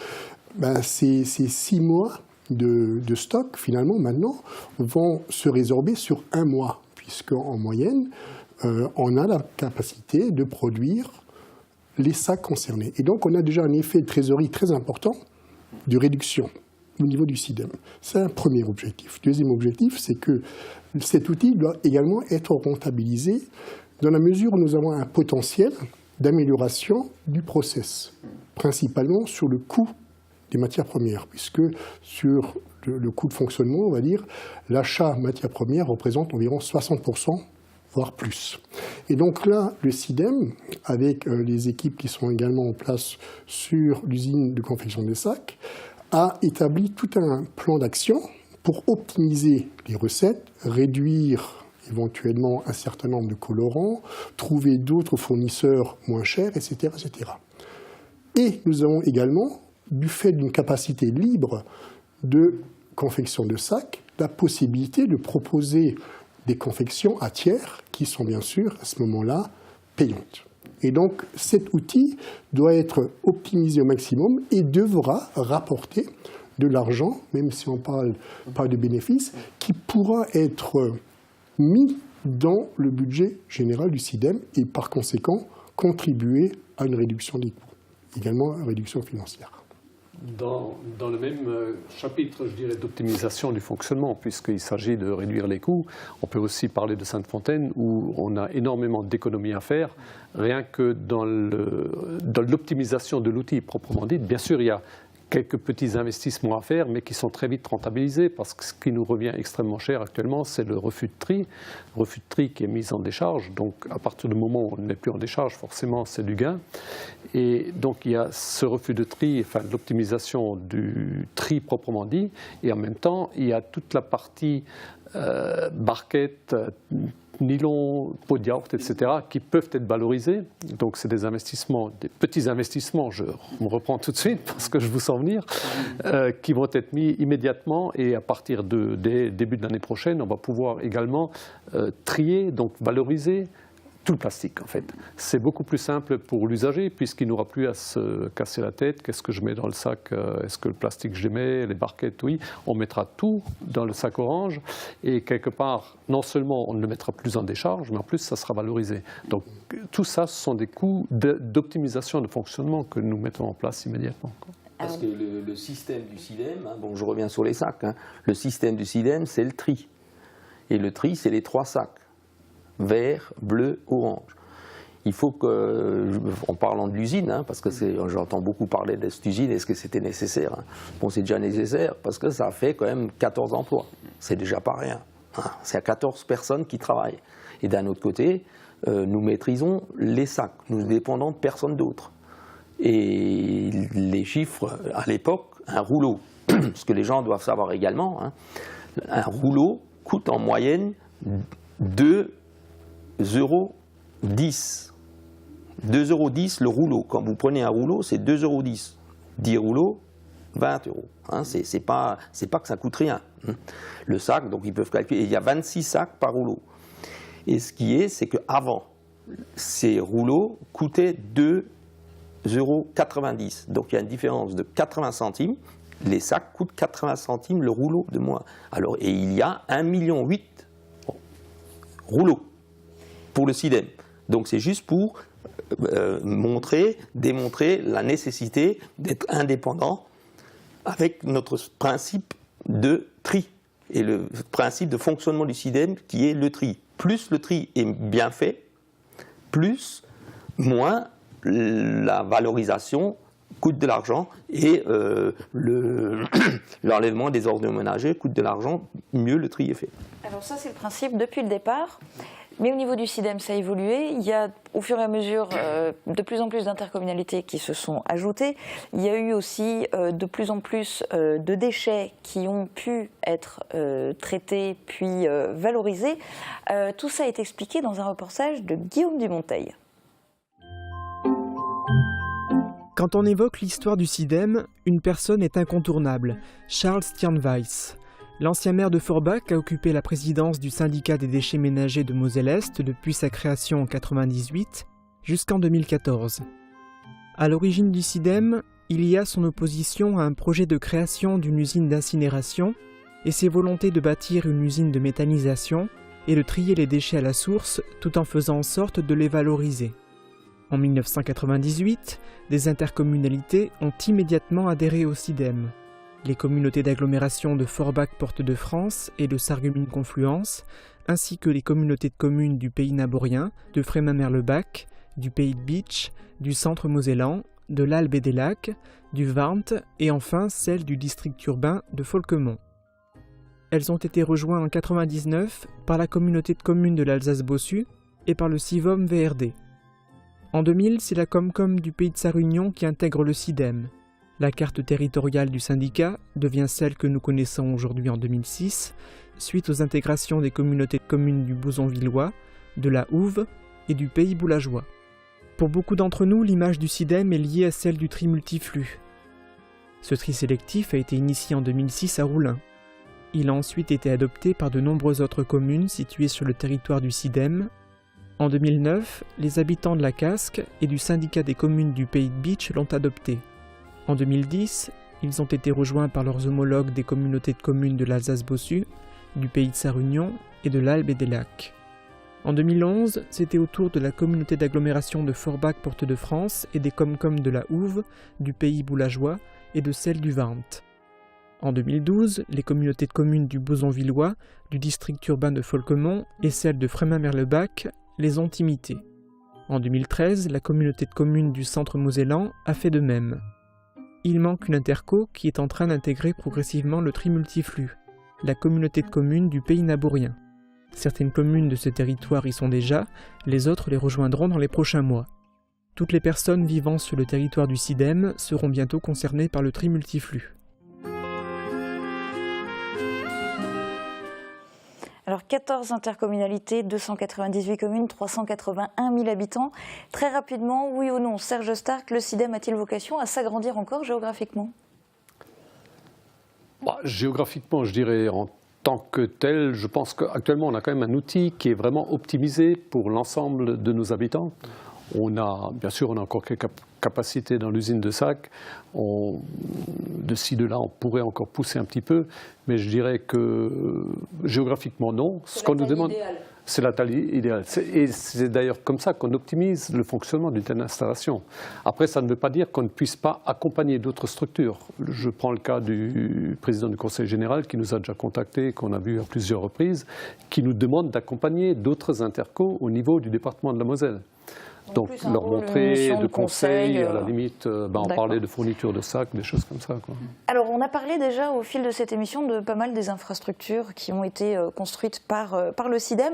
ces 6 mois de stock, finalement, maintenant, vont se résorber sur 1 mois, puisqu'en moyenne, on a la capacité de produire les sacs concernés. Et donc, on a déjà un effet de trésorerie très important de réduction au niveau du SIDEM. C'est un premier objectif. Deuxième objectif, c'est que cet outil doit également être rentabilisé dans la mesure où nous avons un potentiel d'amélioration du process, principalement sur le coût des matières premières, puisque sur le coût de fonctionnement, on va dire, l'achat matières premières représente environ 60%, voire plus. Et donc là, le SIDEM, avec les équipes qui sont également en place sur l'usine de confection des sacs, a établi tout un plan d'action pour optimiser les recettes, réduire éventuellement un certain nombre de colorants, trouver d'autres fournisseurs moins chers, etc., etc. Et nous avons également du fait d'une capacité libre de confection de sacs, la possibilité de proposer des confections à tiers qui sont bien sûr à ce moment-là payantes. Et donc cet outil doit être optimisé au maximum et devra rapporter de l'argent, même si on parle pas de bénéfices, qui pourra être mis dans le budget général du SIDEM et par conséquent contribuer à une réduction des coûts, également à une réduction financière. Dans le même chapitre, je dirais, d'optimisation du fonctionnement, puisqu'il s'agit de réduire les coûts, on peut aussi parler de Sainte-Fontaine, où on a énormément d'économies à faire, rien que dans l'optimisation de l'outil proprement dit. Bien sûr, il y a quelques petits investissements à faire, mais qui sont très vite rentabilisés, parce que ce qui nous revient extrêmement cher actuellement, c'est le refus de tri. Le refus de tri qui est mis en décharge, donc à partir du moment où on ne met plus en décharge, forcément c'est du gain. Et donc il y a ce refus de tri, enfin l'optimisation du tri proprement dit, et en même temps il y a toute la partie barquette, nylon, pot de yaourt, etc., qui peuvent être valorisés. Donc c'est des investissements, des petits investissements, je me reprends tout de suite parce que je vous sens venir, qui vont être mis immédiatement, et à partir des début de l'année prochaine, on va pouvoir également trier, donc valoriser tout le plastique en fait. C'est beaucoup plus simple pour l'usager puisqu'il n'aura plus à se casser la tête. Qu'est-ce que je mets dans le sac? Est-ce que le plastique je mets? Les barquettes? Oui. On mettra tout dans le sac orange et quelque part, non seulement on ne le mettra plus en décharge, mais en plus ça sera valorisé. Donc tout ça, ce sont des coûts d'optimisation de fonctionnement que nous mettons en place immédiatement. Parce que le système du SIDEM, hein, bon, je reviens sur les sacs, hein, le système du SIDEM c'est le tri. Et le tri c'est les 3 sacs. Vert, bleu, orange. Il faut que, en parlant de l'usine, hein, parce que j'entends beaucoup parler de cette usine, est-ce que c'était nécessaire? Hein? Bon, c'est déjà nécessaire parce que ça fait quand même 14 emplois. C'est déjà pas rien. Hein? C'est 14 personnes qui travaillent. Et d'un autre côté, nous maîtrisons les sacs. Nous ne dépendons de personne d'autre. Et les chiffres, à l'époque, un rouleau, ce que les gens doivent savoir également, hein, un rouleau coûte en moyenne 2,10 €. 2,10 € le rouleau. Quand vous prenez un rouleau, c'est 2,10 €. 10 rouleaux, 20 €. Hein, c'est pas que ça coûte rien. Le sac, donc ils peuvent calculer. Et il y a 26 sacs par rouleau. Et ce qui est, c'est qu'avant, ces rouleaux coûtaient 2,90 €. Donc il y a une différence de 80 centimes. Les sacs coûtent 80 centimes le rouleau de moins. Alors, et il y a 1,8 million rouleaux pour le SIDEM. Donc c'est juste pour démontrer la nécessité d'être indépendant avec notre principe de tri et le principe de fonctionnement du SIDEM qui est le tri. Plus le tri est bien fait, moins la valorisation coûte de l'argent et l'enlèvement des ordures ménagères coûte de l'argent, mieux le tri est fait. Alors ça c'est le principe depuis le départ. Mais au niveau du SIDEM, ça a évolué. Il y a au fur et à mesure de plus en plus d'intercommunalités qui se sont ajoutées. Il y a eu aussi de plus en plus de déchets qui ont pu être traités puis valorisés. Tout ça est expliqué dans un reportage de Guillaume Dumonteil. Quand on évoque l'histoire du SIDEM, une personne est incontournable, Charles Sternweiss. L'ancien maire de Forbach a occupé la présidence du syndicat des déchets ménagers de Moselle-Est depuis sa création en 1998 jusqu'en 2014. À l'origine du SIDEM, il y a son opposition à un projet de création d'une usine d'incinération et ses volontés de bâtir une usine de méthanisation et de trier les déchets à la source tout en faisant en sorte de les valoriser. En 1998, des intercommunalités ont immédiatement adhéré au SIDEM. Les communautés d'agglomération de Forbach-Porte-de-France et de Sarreguemines-Confluence, ainsi que les communautés de communes du Pays Naborien, de Frémin-Merlebach, du Pays de Bitche, du Centre Mosellan, de l'Albe et des Lacs, du Warnt et enfin celles du district urbain de Folquemont. Elles ont été rejointes en 1999 par la communauté de communes de l'Alsace-Bossu et par le CIVOM VRD. En 2000, c'est la Comcom du Pays de Sarre-Union qui intègre le SIDEM. La carte territoriale du syndicat devient celle que nous connaissons aujourd'hui en 2006, suite aux intégrations des communautés de communes du Bouzon-Villois, de la Houve et du Pays Boulageois. Pour beaucoup d'entre nous, l'image du SIDEM est liée à celle du tri multiflux. Ce tri sélectif a été initié en 2006 à Roulin. Il a ensuite été adopté par de nombreuses autres communes situées sur le territoire du SIDEM. En 2009, les habitants de la Casque et du syndicat des communes du Pays de Bitche l'ont adopté. En 2010, ils ont été rejoints par leurs homologues des communautés de communes de l'Alsace-Bossu, du Pays de Sarre-Union et de l'Albe et des Lacs. En 2011, c'était au tour de la communauté d'agglomération de Forbach-Porte-de-France et des Comcom de la Houve, du Pays boulageois et de celle du Warmt. En 2012, les communautés de communes du Boson-Villois, du district urbain de Folquemont et celle de Frémin-Merlebach les ont imités. En 2013, la communauté de communes du centre mosellan a fait de même. Il manque une interco qui est en train d'intégrer progressivement le tri multiflux, la communauté de communes du Pays nabourien. Certaines communes de ce territoire y sont déjà, les autres les rejoindront dans les prochains mois. Toutes les personnes vivant sur le territoire du SIDEM seront bientôt concernées par le tri multiflux. Alors 14 intercommunalités, 298 communes, 381 000 habitants. Très rapidement, oui ou non, Serge Stark, le SIDEM a-t-il vocation à s'agrandir encore géographiquement ? Géographiquement, je dirais en tant que tel, je pense qu'actuellement on a quand même un outil qui est vraiment optimisé pour l'ensemble de nos habitants. Bien sûr, on a encore quelques capacités dans l'usine de Sac. De ci, de là, on pourrait encore pousser un petit peu, mais je dirais que géographiquement, non. Ce qu'on nous demande, c'est la taille idéale. Et c'est d'ailleurs comme ça qu'on optimise le fonctionnement d'une telle installation. Après, ça ne veut pas dire qu'on ne puisse pas accompagner d'autres structures. Je prends le cas du président du Conseil général qui nous a déjà contactés, qu'on a vu à plusieurs reprises, qui nous demande d'accompagner d'autres intercos au niveau du département de la Moselle. Donc leur montrer de conseils, à la limite, en parler de fourniture de sacs, des choses comme ça, quoi. Alors on a parlé déjà au fil de cette émission de pas mal des infrastructures qui ont été construites par le SIDEM.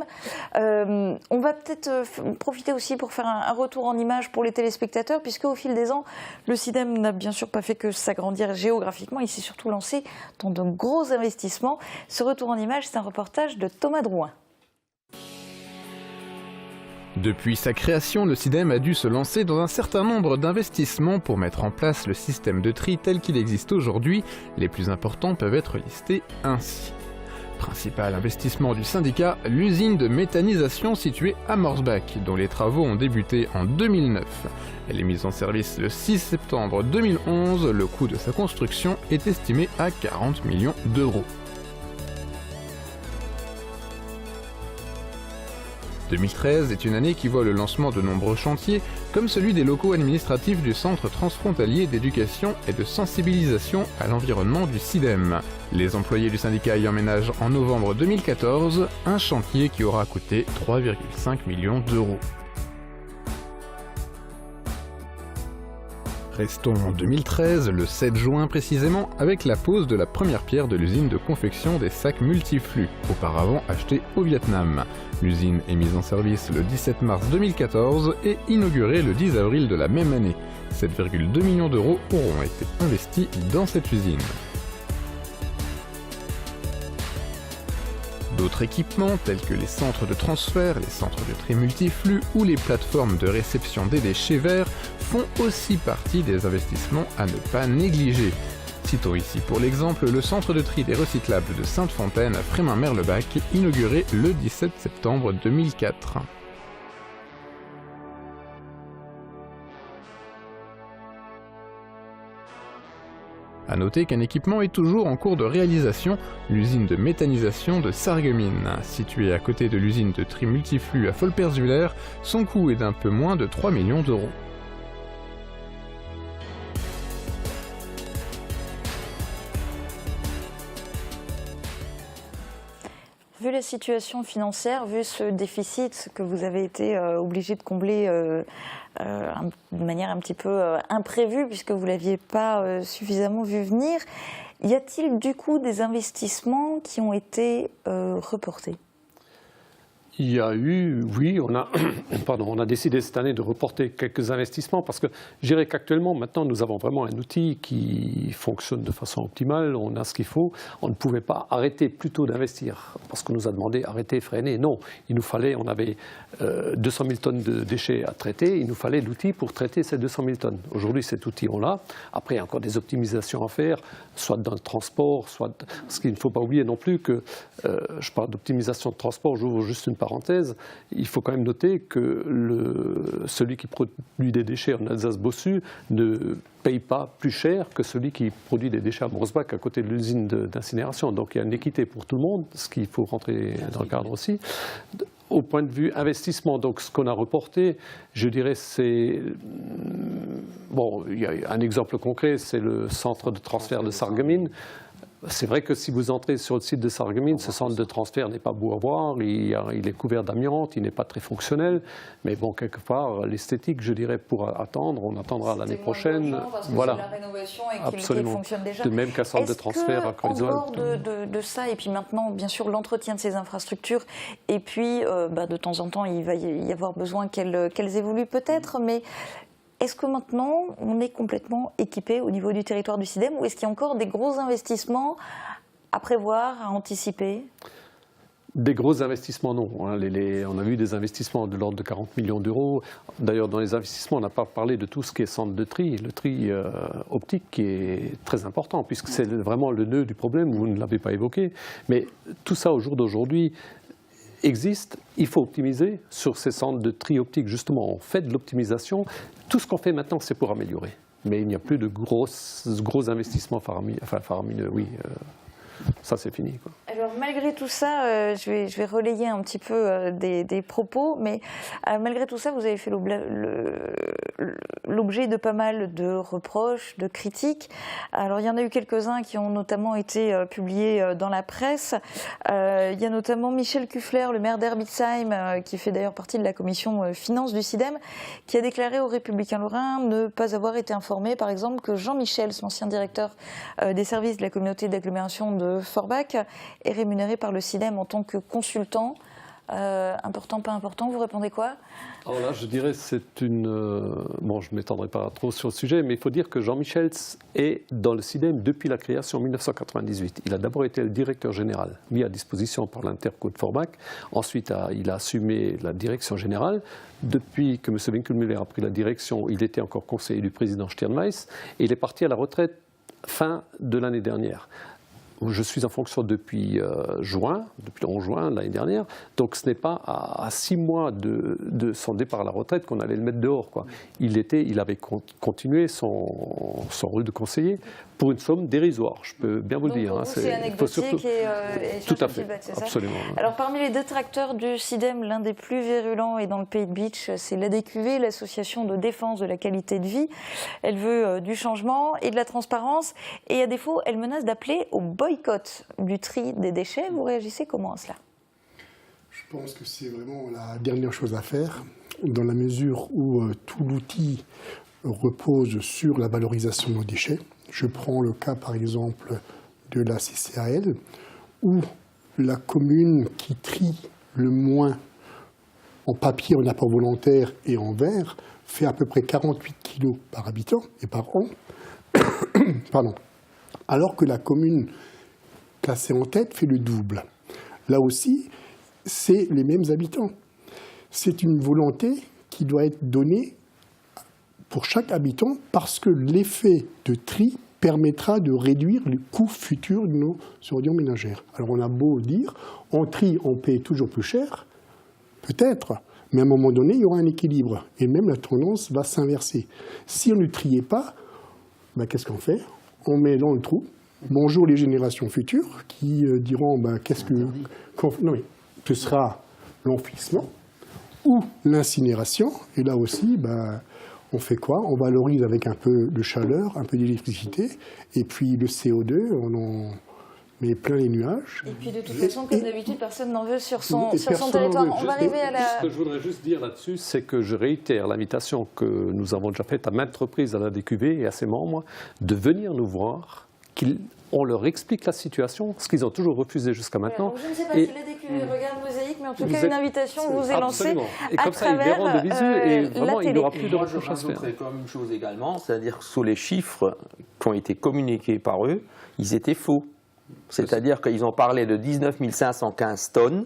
On va peut-être profiter aussi pour faire un retour en images pour les téléspectateurs, puisque au fil des ans, le SIDEM n'a bien sûr pas fait que s'agrandir géographiquement, il s'est surtout lancé dans de gros investissements. Ce retour en images, c'est un reportage de Thomas Drouin. Depuis sa création, le SIDEM a dû se lancer dans un certain nombre d'investissements pour mettre en place le système de tri tel qu'il existe aujourd'hui. Les plus importants peuvent être listés ainsi. Principal investissement du syndicat, l'usine de méthanisation située à Morsbach, dont les travaux ont débuté en 2009. Elle est mise en service le 6 septembre 2011. Le coût de sa construction est estimé à 40 millions d'euros. 2013 est une année qui voit le lancement de nombreux chantiers, comme celui des locaux administratifs du Centre transfrontalier d'éducation et de sensibilisation à l'environnement du SIDEM. Les employés du syndicat y emménagent en novembre 2014, un chantier qui aura coûté 3,5 millions d'euros. Restons en 2013, le 7 juin précisément, avec la pose de la première pierre de l'usine de confection des sacs multiflux, auparavant achetés au Vietnam. L'usine est mise en service le 17 mars 2014 et inaugurée le 10 avril de la même année. 7,2 millions d'euros auront été investis dans cette usine. D'autres équipements, tels que les centres de transfert, les centres de tri multiflux ou les plateformes de réception des déchets verts, font aussi partie des investissements à ne pas négliger. Citons ici pour l'exemple le centre de tri des recyclables de Sainte-Fontaine à Frémin-Merlebach, inauguré le 17 septembre 2004. A noter qu'un équipement est toujours en cours de réalisation, l'usine de méthanisation de Sarreguemines. Située à côté de l'usine de tri multiflux à Volperzuller, son coût est d'un peu moins de 3 millions d'euros. Vu la situation financière, vu ce déficit que vous avez été obligé de combler de manière un petit peu imprévue, puisque vous ne l'aviez pas suffisamment vu venir, y a-t-il du coup des investissements qui ont été reportés ? Il y a eu, oui, on a décidé cette année de reporter quelques investissements parce que je dirais qu'actuellement, maintenant, nous avons vraiment un outil qui fonctionne de façon optimale, on a ce qu'il faut. On ne pouvait pas arrêter plutôt d'investir parce qu'on nous a demandé arrêter, freiner. Non, il nous fallait, on avait 200 000 tonnes de déchets à traiter, il nous fallait l'outil pour traiter ces 200 000 tonnes. Aujourd'hui, cet outil, on l'a. Après, il y a encore des optimisations à faire, soit dans le transport, soit... Parce qu'il ne faut pas oublier non plus que, je parle d'optimisation de transport, j'ouvre juste une parenthèse, il faut quand même noter que celui qui produit des déchets en Alsace-Bossu ne paye pas plus cher que celui qui produit des déchets à Morsbach à côté de l'usine d'incinération. Donc il y a une équité pour tout le monde, ce qu'il faut rentrer dans le cadre aussi. Au point de vue investissement, donc ce qu'on a reporté, je dirais c'est... Bon, il y a un exemple concret, c'est le centre de transfert de Sarreguemines. C'est vrai que si vous entrez sur le site de Sarreguemines, ce centre de transfert n'est pas beau à voir, il est couvert d'amiante, il n'est pas très fonctionnel, mais bon, quelque part, l'esthétique, je dirais, pour attendre, on attendra l'année prochaine. Parce que voilà. c'est la rénovation et qu'il fonctionne déjà. De même qu'un centre de transfert à Kreuzwald. En dehors de ça, et puis maintenant, bien sûr, l'entretien de ces infrastructures, et puis de temps en temps, il va y avoir besoin qu'elles évoluent peut-être, mais... Est-ce que maintenant, on est complètement équipé au niveau du territoire du SIDEM ou est-ce qu'il y a encore des gros investissements à prévoir, à anticiper ? Des gros investissements, non. On a vu des investissements de l'ordre de 40 millions d'euros. D'ailleurs, dans les investissements, on n'a pas parlé de tout ce qui est centre de tri. Le tri optique qui est très important, puisque c'est vraiment le nœud du problème, vous ne l'avez pas évoqué. Mais tout ça, au jour d'aujourd'hui, existe. Il faut optimiser sur ces centres de tri optique. Justement, on fait de l'optimisation. Tout ce qu'on fait maintenant, c'est pour améliorer. Mais il n'y a plus de gros investissements faramineux. Oui, ça c'est fini, quoi. Alors malgré tout ça, je vais relayer un petit peu des propos, mais malgré tout ça, vous avez fait l'objet de pas mal de reproches, de critiques. Alors il y en a eu quelques-uns qui ont notamment été publiés dans la presse. Il y a notamment Michel Kuffler, le maire d'Herbitsheim, qui fait d'ailleurs partie de la commission finance du SIDEM, qui a déclaré aux Républicains lorrains ne pas avoir été informé, par exemple, que Jean Michel, l'ancien directeur des services de la communauté d'agglomération de Forbach, est rémunéré par le SIDEM en tant que consultant. Important, pas important, vous répondez quoi? Alors là, je dirais c'est une... bon, je ne m'étendrai pas trop sur le sujet, mais il faut dire que Jean Michel est dans le SIDEM depuis la création en 1998. Il a d'abord été le directeur général, mis à disposition par l'Interco de Forbach. Ensuite, il a assumé la direction générale. Depuis que M. Winkelmüller a pris la direction, il était encore conseiller du président Stirnweiss et il est parti à la retraite fin de l'année dernière. Je suis en fonction depuis le 11 juin l'année dernière, donc ce n'est pas à 6 mois de son départ à la retraite qu'on allait le mettre dehors, quoi. Il avait continué son rôle de conseiller pour une somme dérisoire, je peux bien vous le dire. C'est anecdotique et tout à fait, c'est ça. absolument. Alors parmi les détracteurs du SIDEM, l'un des plus virulents est dans le Pays de Bitche, c'est l'ADQV, l'association de défense de la qualité de vie. Elle veut du changement et de la transparence et à défaut, elle menace d'appeler au boycott du tri des déchets. Vous réagissez comment à cela? Je pense que c'est vraiment la dernière chose à faire, dans la mesure où tout l'outil repose sur la valorisation de nos déchets. Je prends le cas, par exemple, de la CCAL, où la commune qui trie le moins en papier, en apport volontaire et en verre fait à peu près 48 kilos par habitant et par an, pardon. Alors que la commune classée en tête fait le double. Là aussi, c'est les mêmes habitants. C'est une volonté qui doit être donnée pour chaque habitant parce que l'effet de tri permettra de réduire les coûts futurs de nos ordures ménagères. Alors on a beau dire, on trie, on paie toujours plus cher, peut-être, mais à un moment donné, il y aura un équilibre. Et même la tendance va s'inverser. Si on ne triait pas, qu'est-ce qu'on fait? On met dans le trou. Bonjour les générations futures qui diront qu'est-ce que... Non, mais ce sera l'enfouissement ou l'incinération. Et là aussi, on fait quoi? On valorise avec un peu de chaleur, un peu d'électricité, et puis le CO2, on en met plein les nuages. Et puis de toute façon, comme d'habitude, personne n'en veut sur son territoire. On va arriver à la... Ce que je voudrais juste dire là-dessus, c'est que je réitère l'invitation que nous avons déjà faite à maintes reprises à la DQV et à ses membres, de venir nous voir, qu'on leur explique la situation, ce qu'ils ont toujours refusé jusqu'à maintenant. Alors, je ne sais pas si la DQV regardent Mosaïque, mais en tout cas, une invitation vous est lancée Et à comme ça, ils travers verront de visu et vraiment, la il télé. n'aura plus de reproches à se faire. Comme une chose également, c'est-à-dire que sur les chiffres qui ont été communiqués par eux, ils étaient faux. C'est-à-dire qu'ils ont parlé de 19 515 tonnes.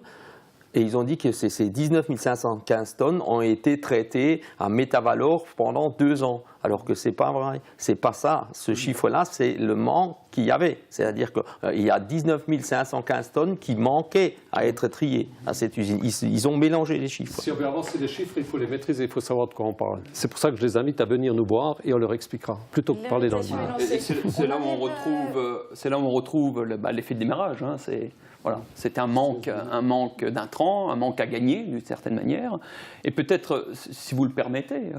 Et ils ont dit que ces 19 515 tonnes ont été traitées à Métavalor pendant 2 ans. Alors que ce n'est pas vrai. Ce n'est pas ça. Ce chiffre-là, c'est le manque qu'il y avait. C'est-à-dire qu'il y a 19 515 tonnes qui manquaient à être triées à cette usine. Ils ont mélangé les chiffres. Si on veut avancer les chiffres, il faut les maîtriser, il faut savoir de quoi on parle. C'est pour ça que je les invite à venir nous voir et on leur expliquera, plutôt que de parler dans le vide. C'est là où on retrouve l'effet de démarrage. Hein. C'est un manque d'intrants, un manque à gagner d'une certaine manière. Et peut-être, si vous le permettez,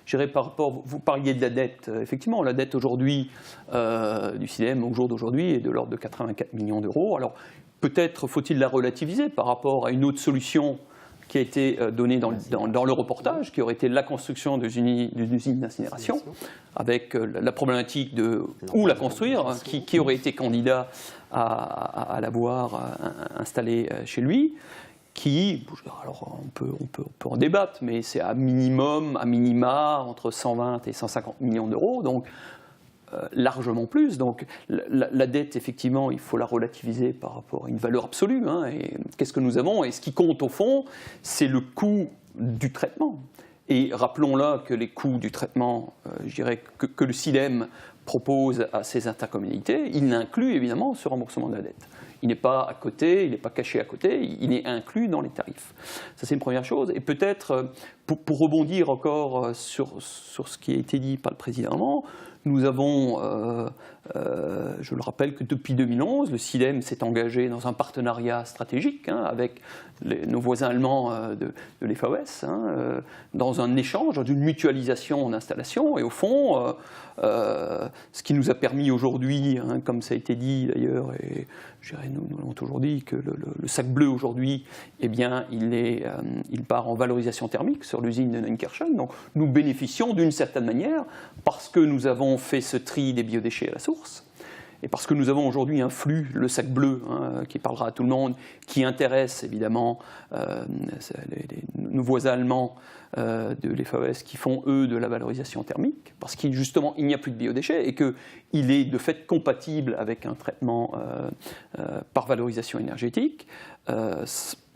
j'irai par rapport, vous parliez de la dette. Effectivement, la dette aujourd'hui du CIDEM au jour d'aujourd'hui est de l'ordre de 84 millions d'euros. Alors peut-être faut-il la relativiser par rapport à une autre solution qui a été donnée dans le reportage, qui aurait été la construction d'une usine d'incinération, avec la problématique de où la construire, qui aurait été candidat à l'avoir installée chez lui, qui, alors on peut en débattre, mais c'est à minima, entre 120 et 150 millions d'euros, donc largement plus. Donc la dette, effectivement, il faut la relativiser par rapport à une valeur absolue. Hein, et qu'est-ce que nous avons? Et ce qui compte au fond, c'est le coût du traitement. Et rappelons là que les coûts du traitement, je dirais que le CIDEM propose à ces intercommunalités, il inclut évidemment ce remboursement de la dette. Il n'est pas à côté, il n'est pas caché à côté, il est inclus dans les tarifs. Ça, c'est une première chose. Et peut-être, pour rebondir encore sur ce qui a été dit par le président, nous avons, je le rappelle que depuis 2011, le CIDEM s'est engagé dans un partenariat stratégique avec nos voisins allemands de l'FAOS, dans un échange, dans une mutualisation d'installation. Et au fond, ce qui nous a permis aujourd'hui, comme ça a été dit d'ailleurs, et nous l'avons toujours dit, que le sac bleu aujourd'hui, eh bien, il part en valorisation thermique sur l'usine de Neunkirchen. Donc nous bénéficions d'une certaine manière, parce que nous avons fait ce tri des biodéchets à la source, et parce que nous avons aujourd'hui un flux, le sac bleu, qui parlera à tout le monde, qui intéresse évidemment nos voisins allemands de l'FAOS qui font, eux, de la valorisation thermique, parce qu'il justement, il n'y a plus de biodéchets et qu'il est de fait compatible avec un traitement par valorisation énergétique.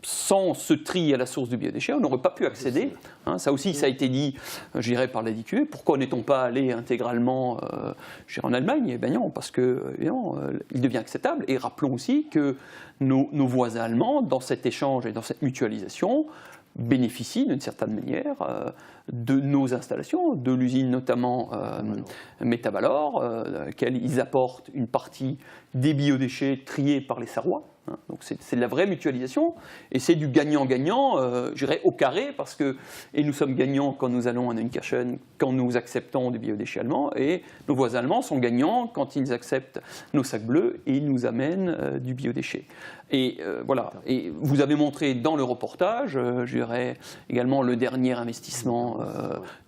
Sans ce tri à la source du biodéchet, on n'aurait pas pu accéder. Ça aussi, ça a été dit, je dirais, par la DQE. Pourquoi n'est-on pas allé intégralement en Allemagne? Eh bien non, parce que il devient acceptable. Et rappelons aussi que nos voisins allemands, dans cet échange et dans cette mutualisation, bénéficient d'une certaine manière de nos installations, de l'usine notamment Métavalor, à laquelle ils apportent une partie des biodéchets triés par les Sarrois. Donc c'est de la vraie mutualisation et c'est du gagnant-gagnant, je dirais au carré, parce que et nous sommes gagnants quand nous allons à Neunkirchen, quand nous acceptons des biodéchets allemands, et nos voisins allemands sont gagnants quand ils acceptent nos sacs bleus et ils nous amènent du biodéchet. Et voilà. Et vous avez montré dans le reportage, je dirais également le dernier investissement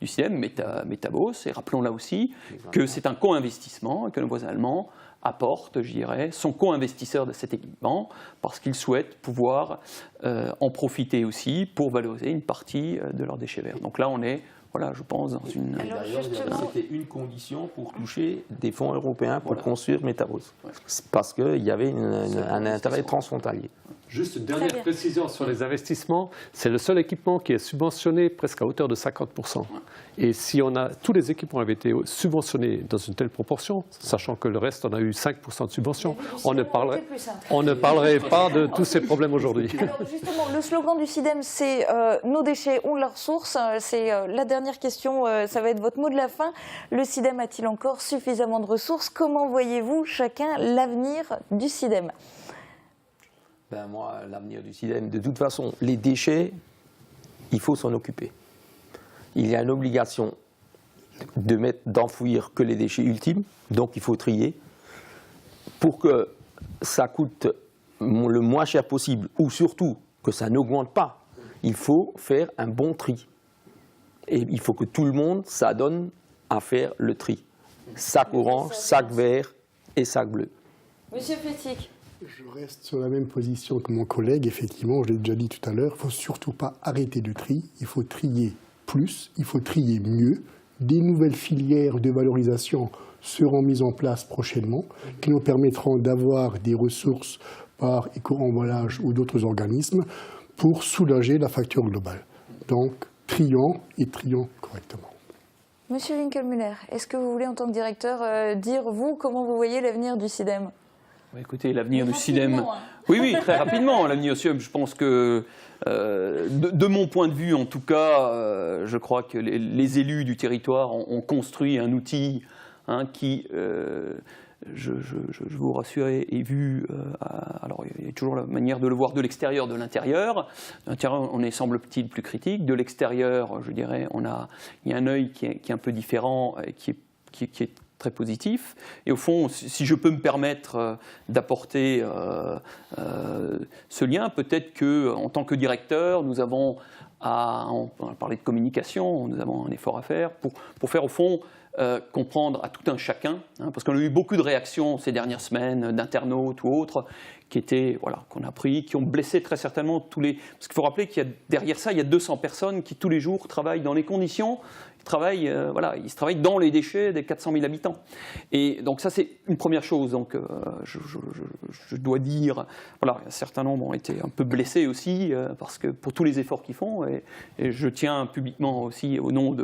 du CIDEM, Metabos, et rappelons là aussi que c'est un co-investissement et que nos voisins allemands apporte, je dirais, sont co-investisseurs de cet équipement parce qu'ils souhaitent pouvoir en profiter aussi pour valoriser une partie de leurs déchets verts. Donc là, on est, voilà, je pense, dans une... C'était une condition pour toucher des fonds européens pour construire Metabos. Parce qu'il y avait un intérêt transfrontalier. Juste une dernière précision sur les investissements, c'est le seul équipement qui est subventionné presque à hauteur de 50%. Et si tous les équipements avaient été subventionnés dans une telle proportion, sachant que le reste, on a eu 5% de subvention, on ne parlerait pas de tous ces problèmes aujourd'hui. Alors justement, le slogan du CIDEM, c'est nos déchets ont leur source. C'est la dernière question, ça va être votre mot de la fin. Le CIDEM a-t-il encore suffisamment de ressources? Comment voyez-vous chacun l'avenir du CIDEM? Moi, l'avenir du CIDEM, de toute façon, les déchets, il faut s'en occuper. Il y a une obligation d'enfouir que les déchets ultimes, donc il faut trier. Pour que ça coûte le moins cher possible, ou surtout que ça n'augmente pas, il faut faire un bon tri. Et il faut que tout le monde s'adonne à faire le tri. Sac orange, sac vert et sac bleu. Monsieur Fétic. Je reste sur la même position que mon collègue. Effectivement, je l'ai déjà dit tout à l'heure, il ne faut surtout pas arrêter de tri. Il faut trier plus, il faut trier mieux. Des nouvelles filières de valorisation seront mises en place prochainement, qui nous permettront d'avoir des ressources par éco-emballage ou d'autres organismes pour soulager la facture globale. Donc, trions et trions correctement. Monsieur Winkelmüller, est-ce que vous voulez, en tant que directeur, dire, vous, comment vous voyez l'avenir du SIDEM ? Écoutez, l'avenir du SIDEM... Oui, très rapidement. L'avenir du SIDEM, je pense que, de mon point de vue en tout cas, je crois que les élus du territoire ont construit un outil qui... Je vous rassure, est vu. Alors, il y a toujours la manière de le voir de l'extérieur, de l'intérieur. De l'intérieur, on est, semble-t-il, plus critique. De l'extérieur, je dirais, il y a un œil qui est un peu différent et qui est très positif. Et au fond, si je peux me permettre d'apporter ce lien, peut-être qu'en tant que directeur, nous avons on a parlé de communication, nous avons un effort à faire pour faire, au fond, comprendre à tout un chacun, parce qu'on a eu beaucoup de réactions ces dernières semaines d'internautes ou autres qu'on a pris, qui ont blessé très certainement tous les... Parce qu'il faut rappeler qu'il y a derrière ça, il y a 200 personnes qui tous les jours travaillent dans les conditions, ils travaillent dans les déchets des 400 000 habitants. Et donc ça, c'est une première chose. Donc je dois dire, un certain nombre ont été un peu blessés aussi, parce que pour tous les efforts qu'ils font, et je tiens publiquement aussi au nom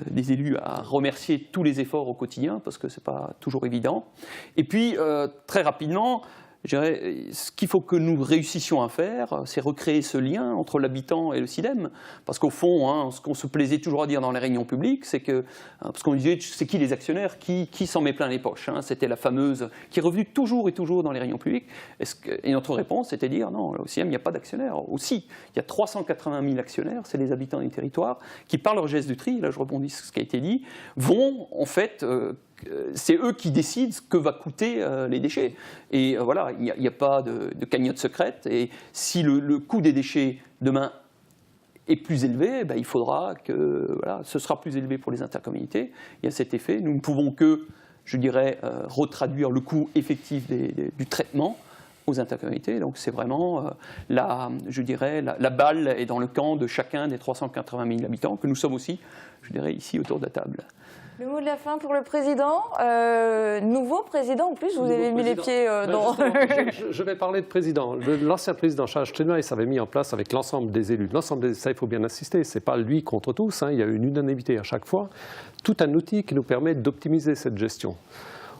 des élus à remercier tous les efforts au quotidien, parce que ce n'est pas toujours évident. Et puis, très rapidement, je dirais, ce qu'il faut que nous réussissions à faire, c'est recréer ce lien entre l'habitant et le SIDEM. Parce qu'au fond, ce qu'on se plaisait toujours à dire dans les réunions publiques, c'est que, parce qu'on disait, c'est qui les actionnaires, qui s'en met plein les poches, c'était la fameuse, qui est revenue toujours et toujours dans les réunions publiques. Et notre réponse, c'était de dire, non, au SIDEM, il n'y a pas d'actionnaires. Aussi, il y a 380 000 actionnaires, c'est les habitants du territoire, qui, par leur geste de tri, là je rebondis sur ce qui a été dit, vont, en fait, c'est eux qui décident ce que va coûter les déchets. Et il n'y a pas de cagnotte secrète. Et si le coût des déchets demain est plus élevé, il faudra que ce sera plus élevé pour les intercommunalités. Il y a cet effet. Nous ne pouvons que, je dirais, retraduire le coût effectif du traitement aux intercommunalités. Donc c'est vraiment la balle est dans le camp de chacun des 380 000 habitants que nous sommes aussi, je dirais, ici autour de la table. Le mot de la fin pour le président. Nouveau président, en plus, vous avez mis les pieds dans... Je vais parler de président. L'ancien président Charles Steinmeier avait mis en place avec l'ensemble des élus. Ça, il faut bien insister, ce n'est pas lui contre tous, il y a une unanimité à chaque fois. Tout un outil qui nous permet d'optimiser cette gestion.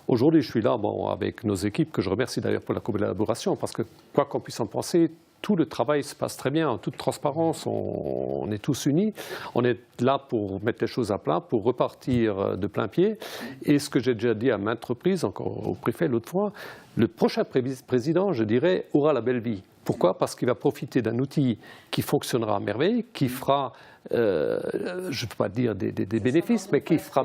Aujourd'hui, je suis là avec nos équipes, que je remercie d'ailleurs pour la collaboration, parce que quoi qu'on puisse en penser, tout le travail se passe très bien, en toute transparence, on est tous unis. On est là pour mettre les choses à plat, pour repartir de plein pied. Et ce que j'ai déjà dit à maintes reprises, encore au préfet l'autre fois, le prochain président, je dirais, aura la belle vie. Pourquoi ? Parce qu'il va profiter d'un outil qui fonctionnera à merveille, qui fera, je ne peux pas dire des bénéfices, mais qui fera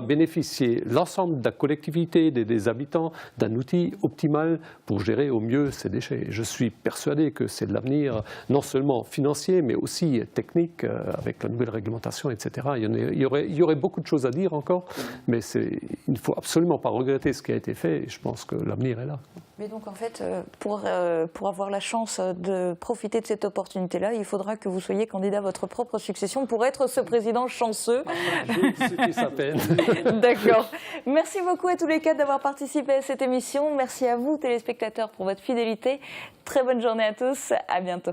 bénéficier l'ensemble de la collectivité, des habitants, d'un outil optimal pour gérer au mieux ces déchets. Je suis persuadé que c'est de l'avenir, non seulement financier, mais aussi technique, avec la nouvelle réglementation, etc. Il y aurait beaucoup de choses à dire encore, mais il ne faut absolument pas regretter ce qui a été fait, et je pense que l'avenir est là. Mais donc en fait, pour avoir la chance de profiter de cette opportunité-là, il faudra que vous soyez candidat à votre propre succession pour être ce président chanceux. Ce qui s'appelle. D'accord. Merci beaucoup à tous les quatre d'avoir participé à cette émission. Merci à vous, téléspectateurs, pour votre fidélité. Très bonne journée à tous. À bientôt.